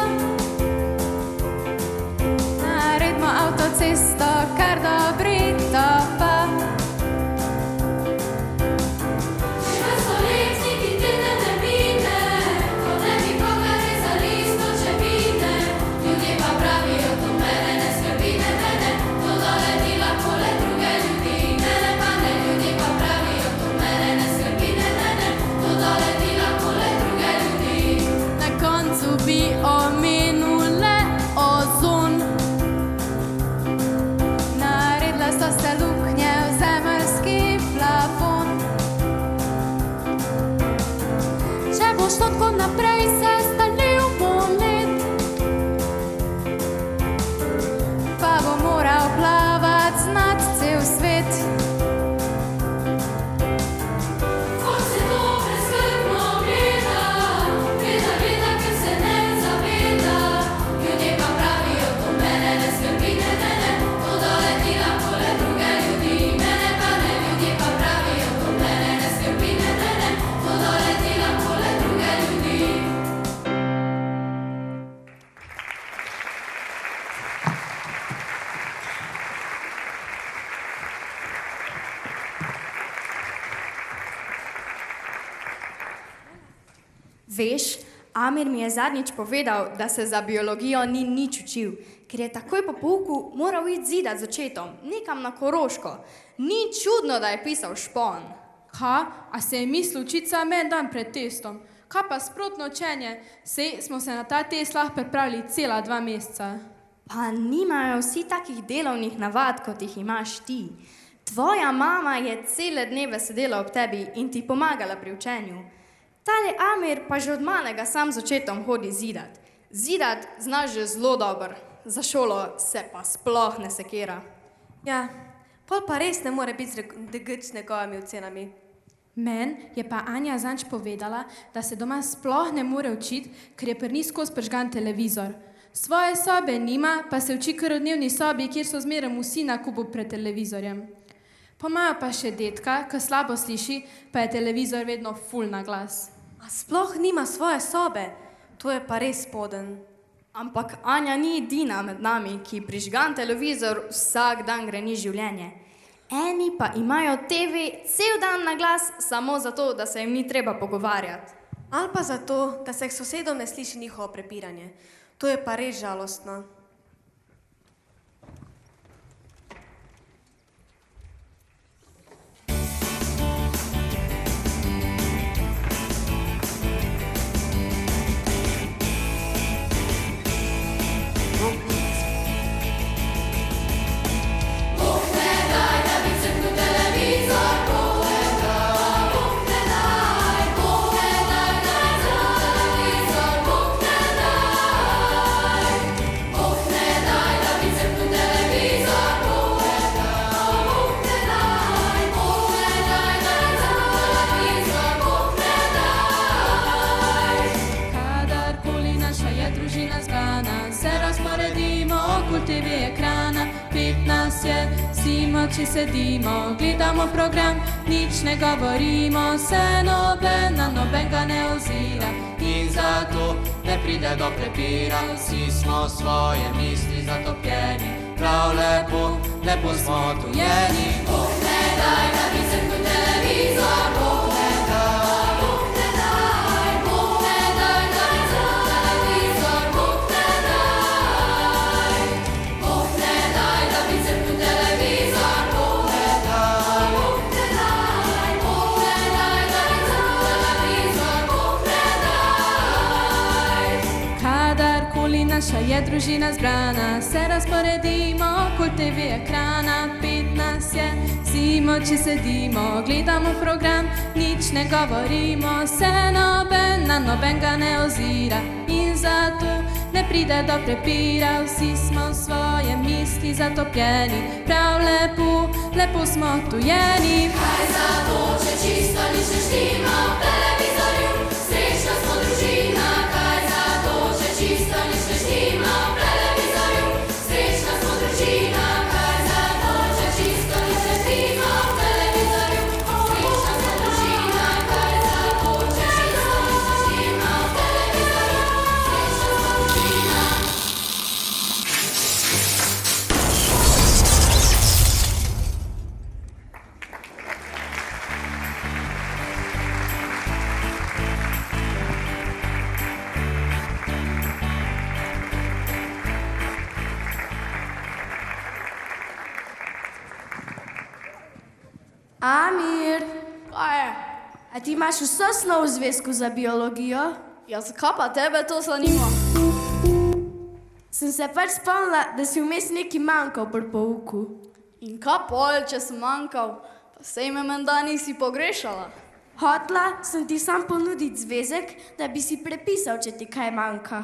Speaker 6: naredimo avtocesto, kar dobrito pa. Tako naprej se stalil bom let, pa bo moral plavat znat cel svet. Ko se to brezskrbno gleda, gleda, ker se ne zaveda. Ljudje pa pravijo, to mene ne skrbi, ne, to doleti lahko le druge ljudi. Mene pa ne, ljudje pa pravijo, to mene ne skrbi, ne, to doleti lahko le druge ljudi.
Speaker 2: Veš, Amir mi je zadnjič povedal, da se za biologijo ni nič učil, ker je takoj po pouku moral iti zidat z očetom, nekam na Koroško. Ni čudno, da je pisal špon.
Speaker 8: Kaj? A se je mislil učiti samo en dan pred testom? Kaj pa sprotno učenje? Sej smo se na ta test lahko pripravili cela 2 meseca.
Speaker 2: Pa nimajo vsi takih delovnih navad, kot jih imaš ti. Tvoja mama je cele dneve sedela ob tebi in ti pomagala pri učenju. Tale Amir pa že od malega sam z očetom hodi zidat. Zidat znaš že zelo dobro, za šolo se pa sploh ne sekira.
Speaker 8: Ja, pol pa res ne more biti zdrgč z njegovimi ocenami. Men je pa Anja zanč povedala, da se doma sploh ne more učiti, ker je prnizko spržgan televizor. Svoje sobe nima, pa se uči kar v dnevni sobi, kjer so zmeraj vsi na kupu pred televizorjem. Pomaga pa še detka, ki slabo sliši, pa je televizor vedno ful na glas.
Speaker 19: A sploh nima svoje sobe? To je pa res spoden.
Speaker 2: Ampak Anja ni edina med nami, ki prižgan televizor vsak dan greni življenje. Eni pa imajo TV cel dan na glas samo zato, da se jim ni treba pogovarjati.
Speaker 19: Ali pa zato, da se k sosedom ne sliši njihovo prepiranje. To je pa res žalostno.
Speaker 16: Sedimo, gledamo program, nič ne govorimo, se nobena ga ne ozira.
Speaker 6: In zato ne pride do prepira, vsi smo svoje misli zatopljeni. Prav lepo, lepo smo tujeni. Bog ne daj, da bi se kot televizor, Bog ne daj, Bog ne daj, Bog ne daj, da bi se kot televizor, Bog ne daj. Bog ne daj, da bi se kot televizor, Bog ne daj, Bog ne daj, Bog ne daj, da bi se kot televizor, Bog ne daj.
Speaker 16: Kadarkoli naša je družina zbrana, se razporedimo okoli TV ekrana. 5 nas je, vsi moči sedimo, gledamo program, nič ne govorimo, se noben na nobenega ne ozira. In zato ne pride do prepira, vsi smo v svoje misli zatopljeni. Prav lepo, lepo smo tujeni.
Speaker 6: Kaj zato, če čisto nič ne štima v televizorju, srečna smo družina. Kaj zato, če čisto nič ne štima v televizorju, srečna smo družina. Kaj zato, če čisto nič ne štima v televizorju, srečna smo družina. Kaj zato, če čisto nič ne štima v televizorju, srečna smo družina.
Speaker 15: Amir,
Speaker 12: Kaj je?
Speaker 15: a ti imaš vso snov v zvezku za biologijo?
Speaker 12: Ja, zakaj pa tebe to zanima?
Speaker 15: Sem se pač spomnila, da si vmes neki manjkal pri pouku.
Speaker 12: In kaj pol, če sem manjkal? Pa sej me menda nisi pogrešala.
Speaker 15: Hotla sem ti sam ponuditi zvezek, da bi si prepisal, če ti kaj manjka.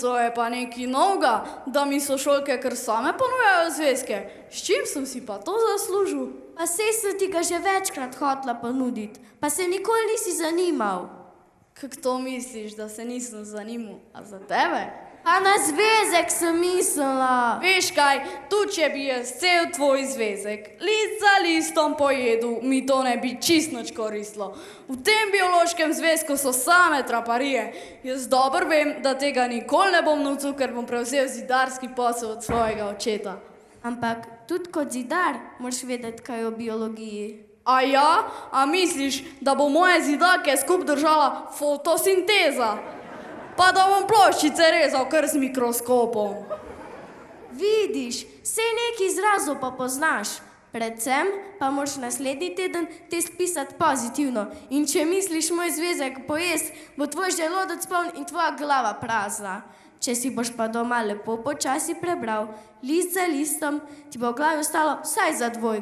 Speaker 12: To je pa nekaj novega, da mi sošolke kar same ponujajo zvezke. S čim sem si pa to zaslužil?
Speaker 15: Pa sej sem ti ga že večkrat hotla ponuditi, pa se nikoli nisi zanimal.
Speaker 12: Kako to misliš, da se nisem zanimal? A za tebe?
Speaker 15: A na zvezek sem mislila.
Speaker 12: Veš kaj, tudi če bi jaz cel tvoj zvezek list za listom pojedel, mi to ne bi čist nič koristilo. V tem biološkem zvezku so same traparije. Jaz dobro vem, da tega nikoli ne bom naučil, ker bom prevzel zidarski posel od svojega očeta.
Speaker 15: Ampak tudi kot zidar moraš vedeti kaj o biologiji.
Speaker 12: A ja? A misliš, da bo moje zidake skup držala fotosinteza? Pa da bom ploščice rezal kar z mikroskopom.
Speaker 15: Vidiš, sej neki izrazov pa poznaš. Predvsem pa moraš naslednji teden test pisati pozitivno. In če misliš moj zvezek pojesti, bo tvoj želodec poln in tvoja glava prazna. Če si boš pa doma lepo počasi prebral, list za listom, ti bo v glavi ostalo vsaj za 2.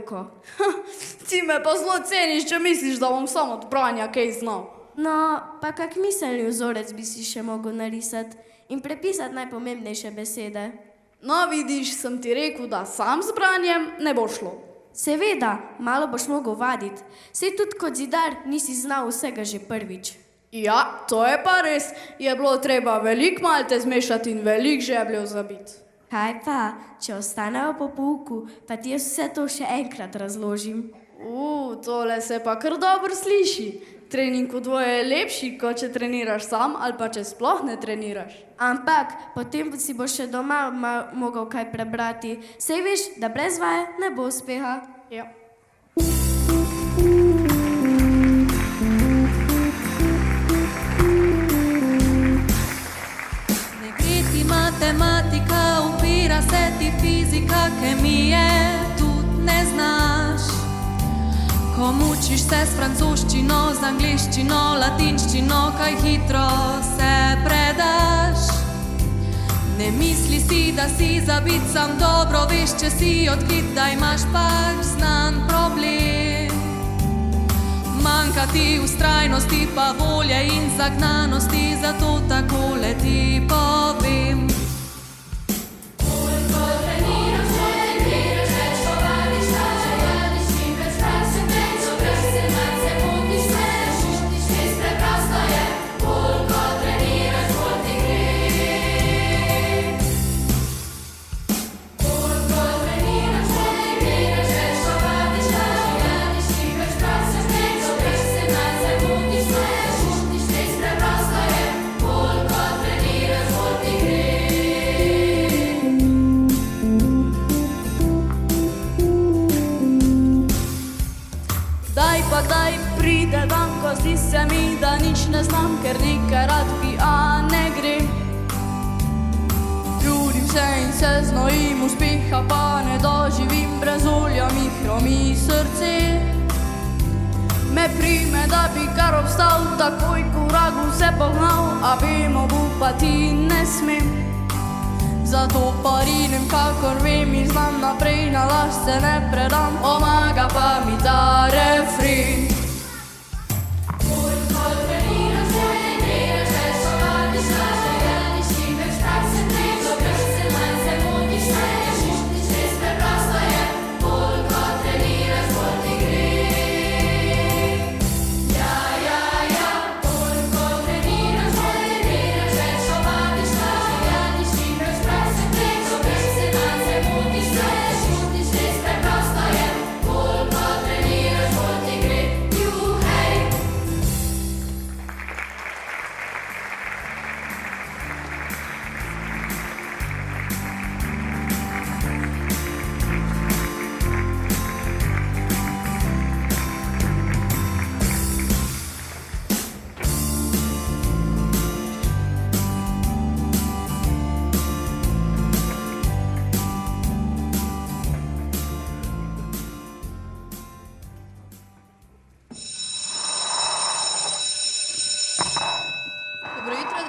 Speaker 12: Ti me pa zelo ceniš, če misliš, da bom samo od branja kaj znal.
Speaker 15: No, pa kak miselni vzorec bi si še mogel narisati in prepisati najpomembnejše besede.
Speaker 12: No, vidiš, sem ti rekel, da sam z branjem ne bo šlo.
Speaker 15: Seveda, malo boš mogel vaditi. Sej tudi kot zidar nisi znal vsega že prvič.
Speaker 12: Ja, to je pa res. Je bilo treba veliko malte zmešati in veliko žebljev zabiti.
Speaker 15: Kaj pa, če ostanejo po pouku, pa ti jaz vse to še enkrat razložim.
Speaker 12: Tole se pa kar dobro sliši. Trening v dvoje je lepši, kot če treniraš sam ali pa če sploh ne treniraš.
Speaker 15: Ampak potem si boš še doma mogel kaj prebrati. Sej veš, da brez vaje ne bo uspeha.
Speaker 12: Ja.
Speaker 16: Ne gre ti matematika, upira se ti fizika, kemije tudi ne znaš. Ko mučiš se s francoščino, z angliščino, latinščino, kaj hitro se predaš. Ne misli si, da si zabit, sam dobro veš, če si odkrit, da imaš pač znan problem. Manjka ti vztrajnosti, pa volje in zagnanosti, zato takole ti povem.
Speaker 12: da nič ne znam, ker nekaj rad bi, a ne gre. Trudim se in se znojim, uspeha pa ne doživim, brez olja mi hromi srce. Me prime, da bi kar obstal, takoj ko vragu se pognal, a vemo, upati ne smem. Zato pa rinem, kakor vem in znam naprej, na las se ne predam, pomaga pa mi ta refren.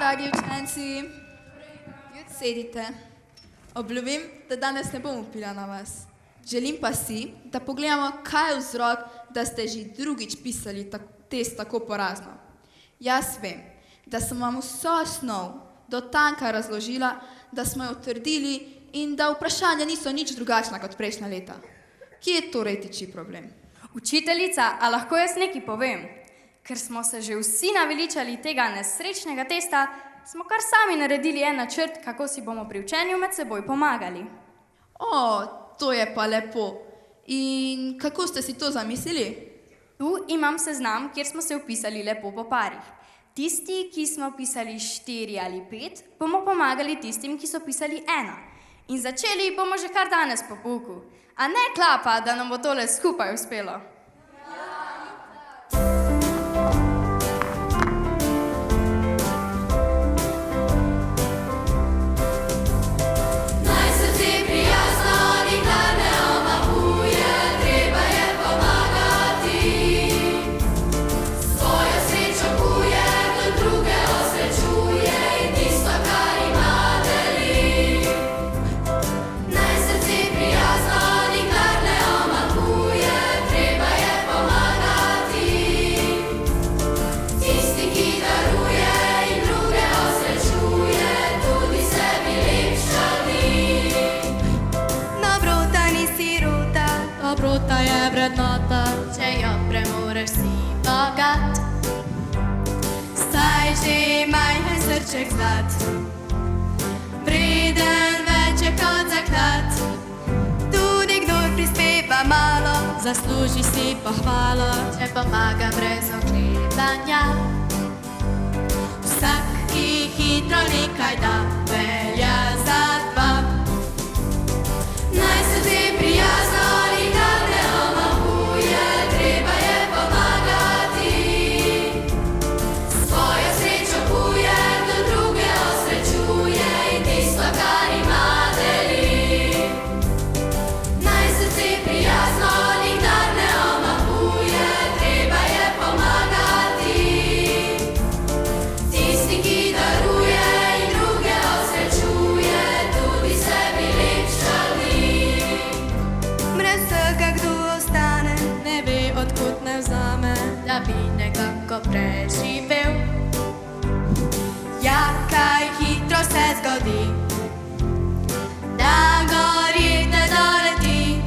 Speaker 14: Dragi učenci, sedite. Obljubim, da danes ne bom vpila na vas. Želim pa si, da pogledamo, kaj je vzrok, da ste že drugič pisali test tako porazno. Jaz vem, da sem vam vso snov do tanka razložila, da smo jo utrdili in da vprašanja niso nič drugačna kot prejšnja leta. Kje torej tiči problem?
Speaker 2: Učiteljica, a lahko jaz nekaj povem? Ker smo se že vsi naveličali tega nesrečnega testa, smo kar sami naredili en načrt, kako si bomo pri učenju med seboj pomagali.
Speaker 14: O, to je pa lepo. In kako ste si to zamislili?
Speaker 2: Tu imam seznam, kjer smo se vpisali lepo po parih. Tisti, ki smo pisali 4 ali 5, bomo pomagali tistim, ki so pisali 1. In začeli bomo že kar danes po pouku. A ne klapa, da nam bo tole skupaj uspelo.
Speaker 10: Dobrota je vrednota,
Speaker 11: če jo premoreš, si bogat.
Speaker 9: Saj že majhen srček zlat, vreden več je kot zaklad. Tudi kdor prispeva malo,
Speaker 10: zasluži si pohvalo,
Speaker 11: če pomaga brez oklevanja.
Speaker 9: Vsak, ki hitro nekaj da, velja za dva. Naj se ti prijazno nikar ne omahuje, treba je pomagati. Svojo srečo kuje, do druge osrečuje in tisto, kar ima, deli. Naj se ti prijazno nikar ne omahuje, treba je pomagati. Tisti, ki daruje in druge osrečuje, tudi sebi lep šali. Brez vsega, kdo ostane,
Speaker 10: ne ve, odkud ne vzame,
Speaker 11: da bi nekako preživel.
Speaker 9: Ja, kaj hitro se zgodi, da gori te doleti.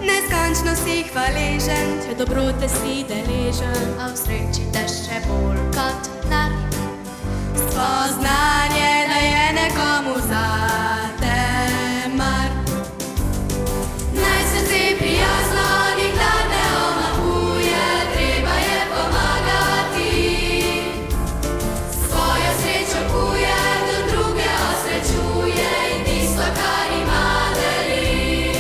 Speaker 9: Neskončno si hvaležen,
Speaker 10: če dobrote si deležen,
Speaker 11: a v sreči te še bolj kot nar.
Speaker 9: Spoznanje, da je nekomu zate mar. Naj se ti prijazno nikdar ne omahuje, treba je pomagati. Svojo srečo kuje, do druge osrečuje in tisto, kar ima, deli.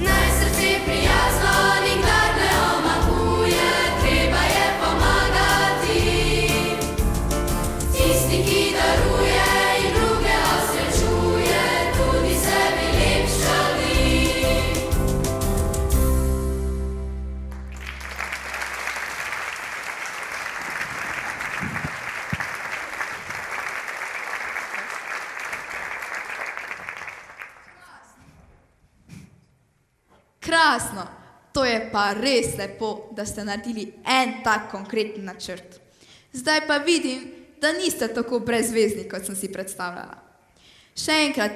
Speaker 9: Naj se ti prijazno nikdar ne omahuje, treba je
Speaker 14: Krasno, to je pa res lepo, da ste naredili en tak konkreten načrt. Zdaj pa vidim, da niste tako brezvezni, kot sem si predstavljala. Še enkrat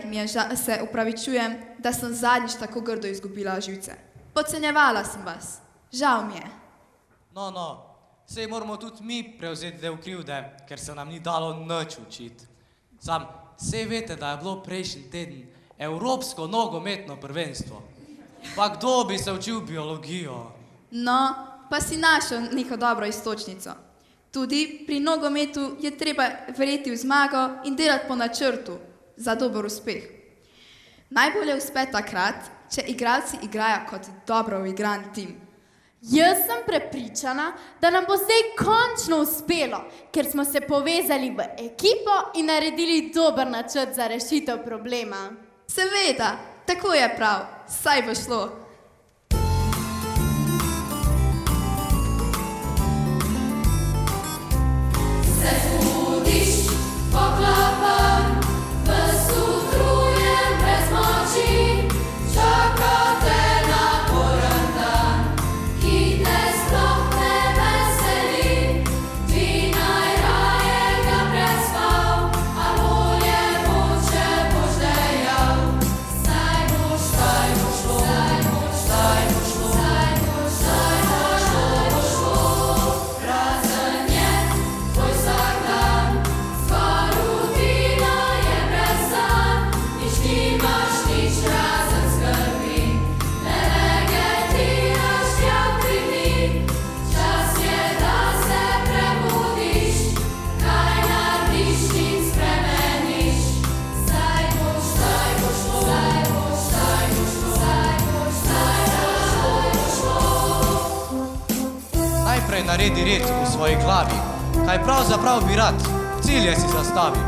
Speaker 14: se upravičujem, da sem zadnjič tako grdo izgubila živce. Podcenjevala sem vas. Žal mi je.
Speaker 17: No, sej moramo tudi mi prevzeti del krivde, ker se nam ni dalo nič učiti. Sej veste, da je bilo prejšnji teden Evropsko nogometno prvenstvo. Pa kdo bi se učil biologijo?
Speaker 14: No, pa si našel neko dobro iztočnico. Tudi pri nogometu je treba verjeti v zmago in delati po načrtu za dober uspeh. Najbolje uspe takrat, če igralci igrajo kot dobro uigran tim.
Speaker 7: Jaz sem prepričana, da nam bo zdaj končno uspelo, ker smo se povezali v ekipo in naredili dober načrt za rešitev problema.
Speaker 14: Seveda, tako je prav, saj bo šlo.
Speaker 6: Se zbudiš, poklapan, ves utrujen brez moči, čaka te naporen dan, ki te sploh ne veseli. Ti najraje ga prespal, a bolje bo, če boš dejal. Saj bo šlo, razen je tvoj vsakdan, zgolj rutina je brez sanj, nič nimaš, nič razen skrbi, ne vegetiraš tja v 3 dni. Čas je, da se prebudiš, kaj narediš in spremeniš. Saj bo šlo,
Speaker 17: Najprej naredi red v svoji glavi, kaj pravzaprav bi rad, cilje si zastavi.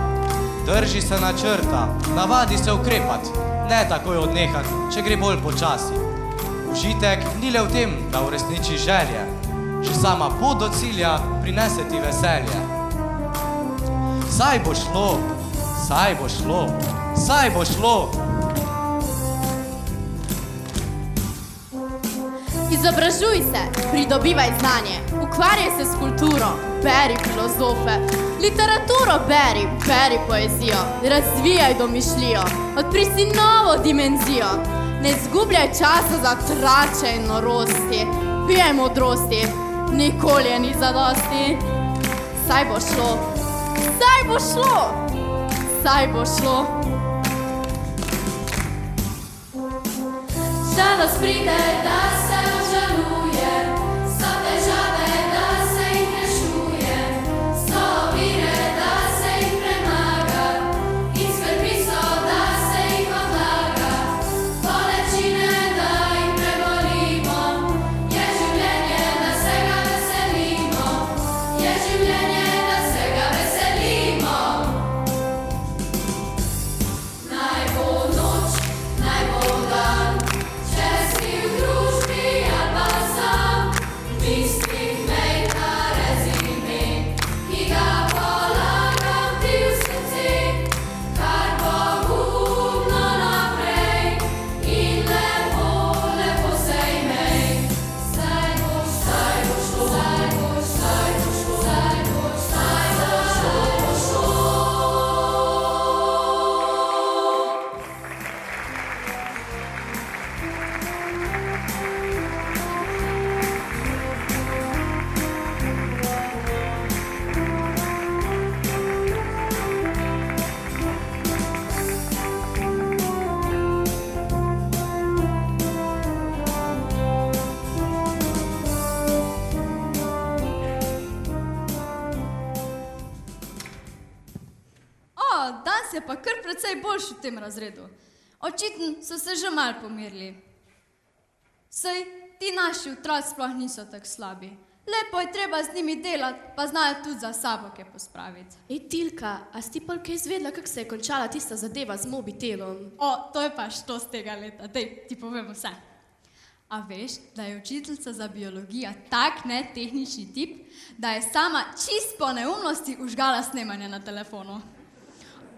Speaker 17: Drži se načrta, navadi se ukrepat, ne takoj odnehat, če gre bolj počasi. Užitek ni le v tem, da uresniči želje, že sama pot do cilja prinese ti veselje. Saj bo šlo, saj bo šlo, saj bo šlo.
Speaker 7: Izobražuj se, pridobivaj znanje, ukvarjaj se s kulturo, beri filozofe, literaturo beri, beri poezijo, razvijaj domišljijo, odpri si novo dimenzijo. Ne zgubljaj časa za trače in norosti, pijaj modrosti, nikoli je ni zadosti. Saj bo šlo, saj bo šlo, saj bo šlo.
Speaker 6: Žalost pride, da se obžaluje, so težave, da se jih rešuje, so ovire, da se jih premaga, in skrbi so, da se jih odlaga. Bolečine, da jih prebolimo, je življenje, da se ga veselimo, je življenje, da se ga veselimo. Naj bo noč, naj bo dan, če si v družbi ali pa sam, v mislih mej ta rezime, ki ga polagam ti v srce, kar pogumno naprej in lepo, lepo se imej. Saj bo šlo, saj bo šlo, saj bo šlo.
Speaker 4: Danes je pa kar precej boljši v tem razredu. Očitno so se že malo pomirili. Saj ti naši otroci sploh niso tako slabi. Lepo je treba z njimi delati, pa znajo tudi za sabo kaj pospraviti.
Speaker 5: Ej, Tilka, a si ti pol kaj izvedela, kako se je končala tista zadeva z mobitelom?
Speaker 4: To je pa što z tega leta. Dej, ti povem vse. A veš, da je učiteljica za biologijo tak netehnični tip, da je sama čist po neumnosti užgala snemanje na telefonu.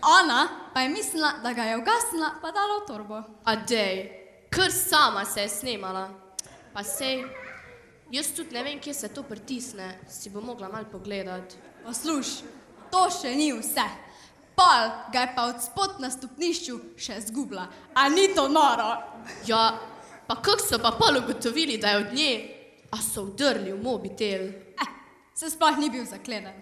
Speaker 4: Ona pa je mislila, da ga je ugasnila, pa dala v torbo.
Speaker 5: A dej, kar sama se je snemala. Pa sej, jaz tudi ne vem, kje se to pritisne, si bo mogla malo pogledati.
Speaker 4: Posluš, to še ni vse. Pol ga je pa od spod na stopnišču še zgubila. A ni to noro?
Speaker 5: Ja, pa kako so pa pol ugotovili, da je od nje? A so vdrli v mobitel?
Speaker 4: Se sploh ni bil zakleden.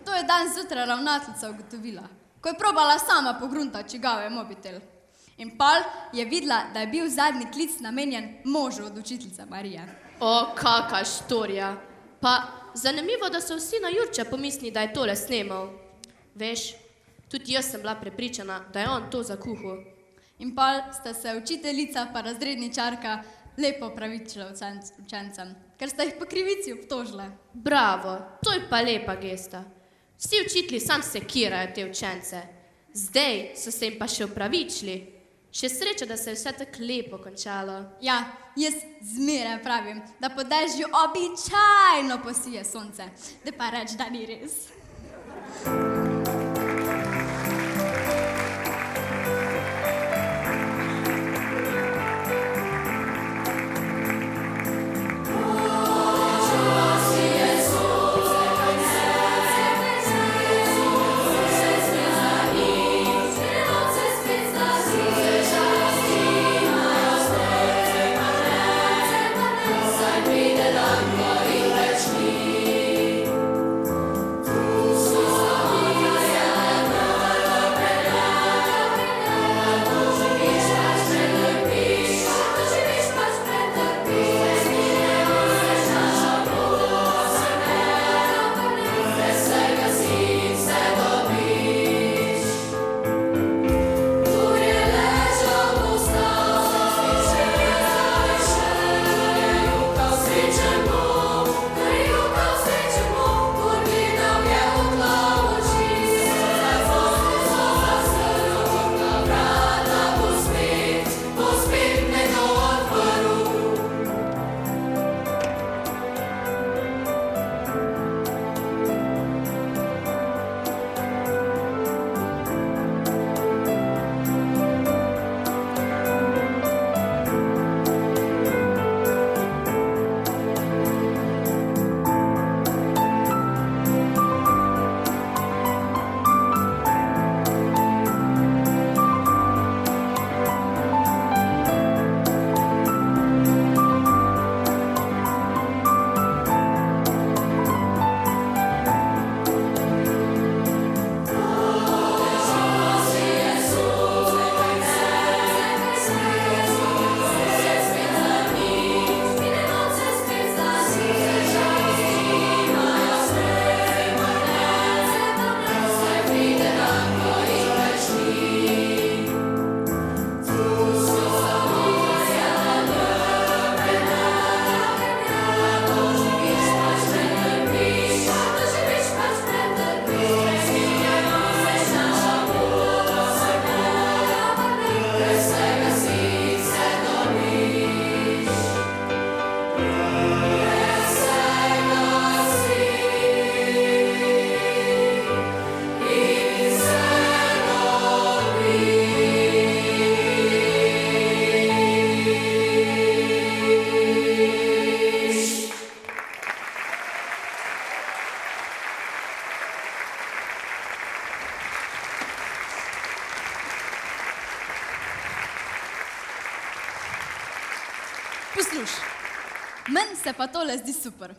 Speaker 4: To je dan zjutraj ravnateljica ugotovila, ko je probala sama pogruntati, čigav je mobitel. In pol je videla, da je bil zadnji klic namenjen možu od učiteljice Marije.
Speaker 5: O, kaka štorija. Pa zanimivo, da so vsi na Jurče pomislili, da je tole snemal. Veš, tudi jaz sem bila prepričana, da je on to zakuhal.
Speaker 4: In pol sta se učiteljica pa razredničarka lepo opravičila učencem, ker sta jih po krivici obtožile.
Speaker 5: Bravo, to je pa lepa gesta. Vsi učitelji sam sekirajo te učence. Zdaj so se jim pa še opravičili. Še sreča, da se je vse tako lepo končalo.
Speaker 4: Ja, jaz zmeraj pravim, da po dežju običajno posije sonce. Da pa reč, da ni res. Posluš, meni se pa tole zdi super.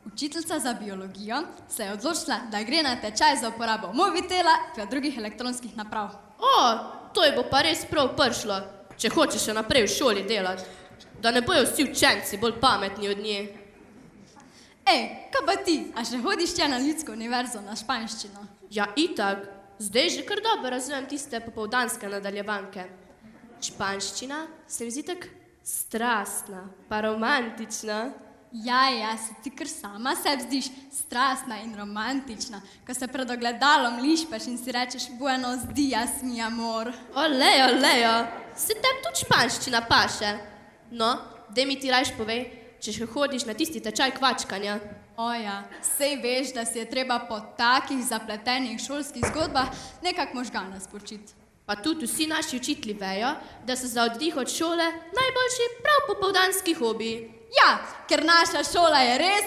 Speaker 4: Učiteljica za biologijo se je odločila, da gre na tečaj za uporabo mobitela in drugih elektronskih naprav.
Speaker 5: O, to je bo pa res prav prišlo, če hočeš še naprej v šoli delati. Da ne bojo vsi učenci bolj pametni od nje.
Speaker 4: Ej, kaj pa ti, a še hodiš tja na Ljudsko univerzo na španščino?
Speaker 5: Ja, itak. Zdaj že kar dobro razumem tiste popoldanske nadaljevanke. Španščina se mi zdi tako strastna, pa romantična.
Speaker 4: Ja, si ti kar sama sebi zdiš strastna in romantična, ko se pred ogledalom lišpeš in si rečeš buenos dias, mi amor.
Speaker 5: Olejo, se tem tudi španščina paše. No, daj mi ti rajš povej, če še hodiš na tisti tečaj kvačkanja.
Speaker 4: Oja, sej veš, da si je treba po takih zapletenih šolskih zgodbah nekak možgana spočiti.
Speaker 5: Pa tudi vsi naši učitelji vejo, da so za oddih od šole najboljši prav popoldanski hobiji.
Speaker 4: Ja, ker naša šola je res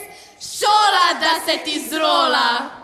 Speaker 4: šola, da se ti zrola.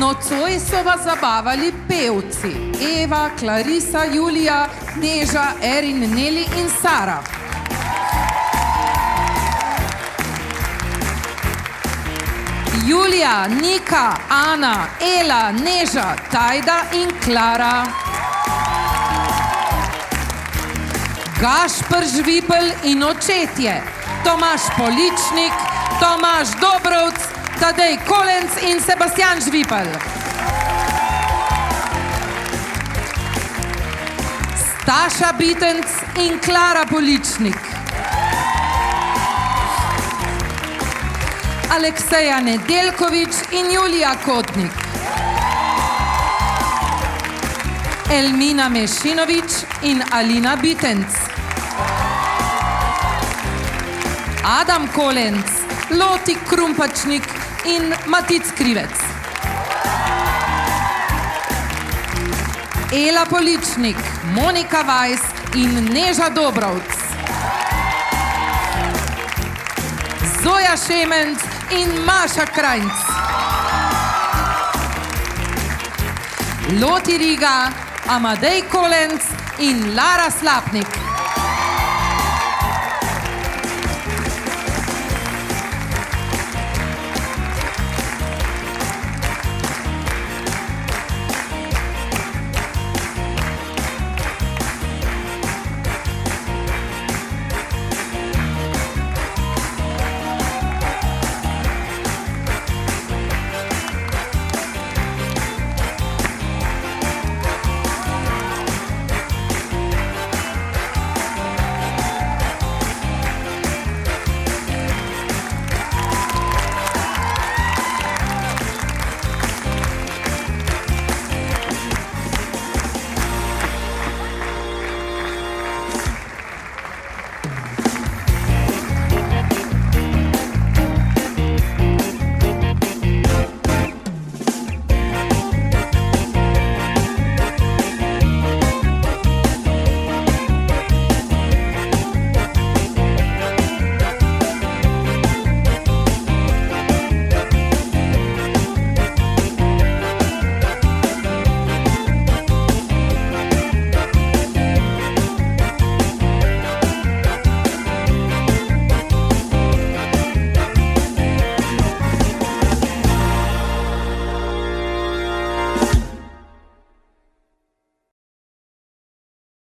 Speaker 20: Nocoj so vas zabavali pevci Eva, Clarisa, Julija, Neža, Erin, Neli in Sara. Julija, Nika, Ana, Ela, Neža, Tajda in Klara. Gašper Žvipel in očetje Tomaž Poličnik, Tomaž Dobrovc, Tadej Kolenc in Sebastian Žvipel. Staša Bitenc in Klara Poličnik. Alekseja Nedeljkovič in Julija Kotnik. Elmina Mešinovič in Alina Bitenc. Adam Kolenc, Loti Krumpačnik in Matic Krivec. Ela Poličnik, Monika Vajs in Neža Dobrovc. Zoja Šemenc in Maša Krajnc. Loti Riga, Amadej Kolenc in Lara Slapnik.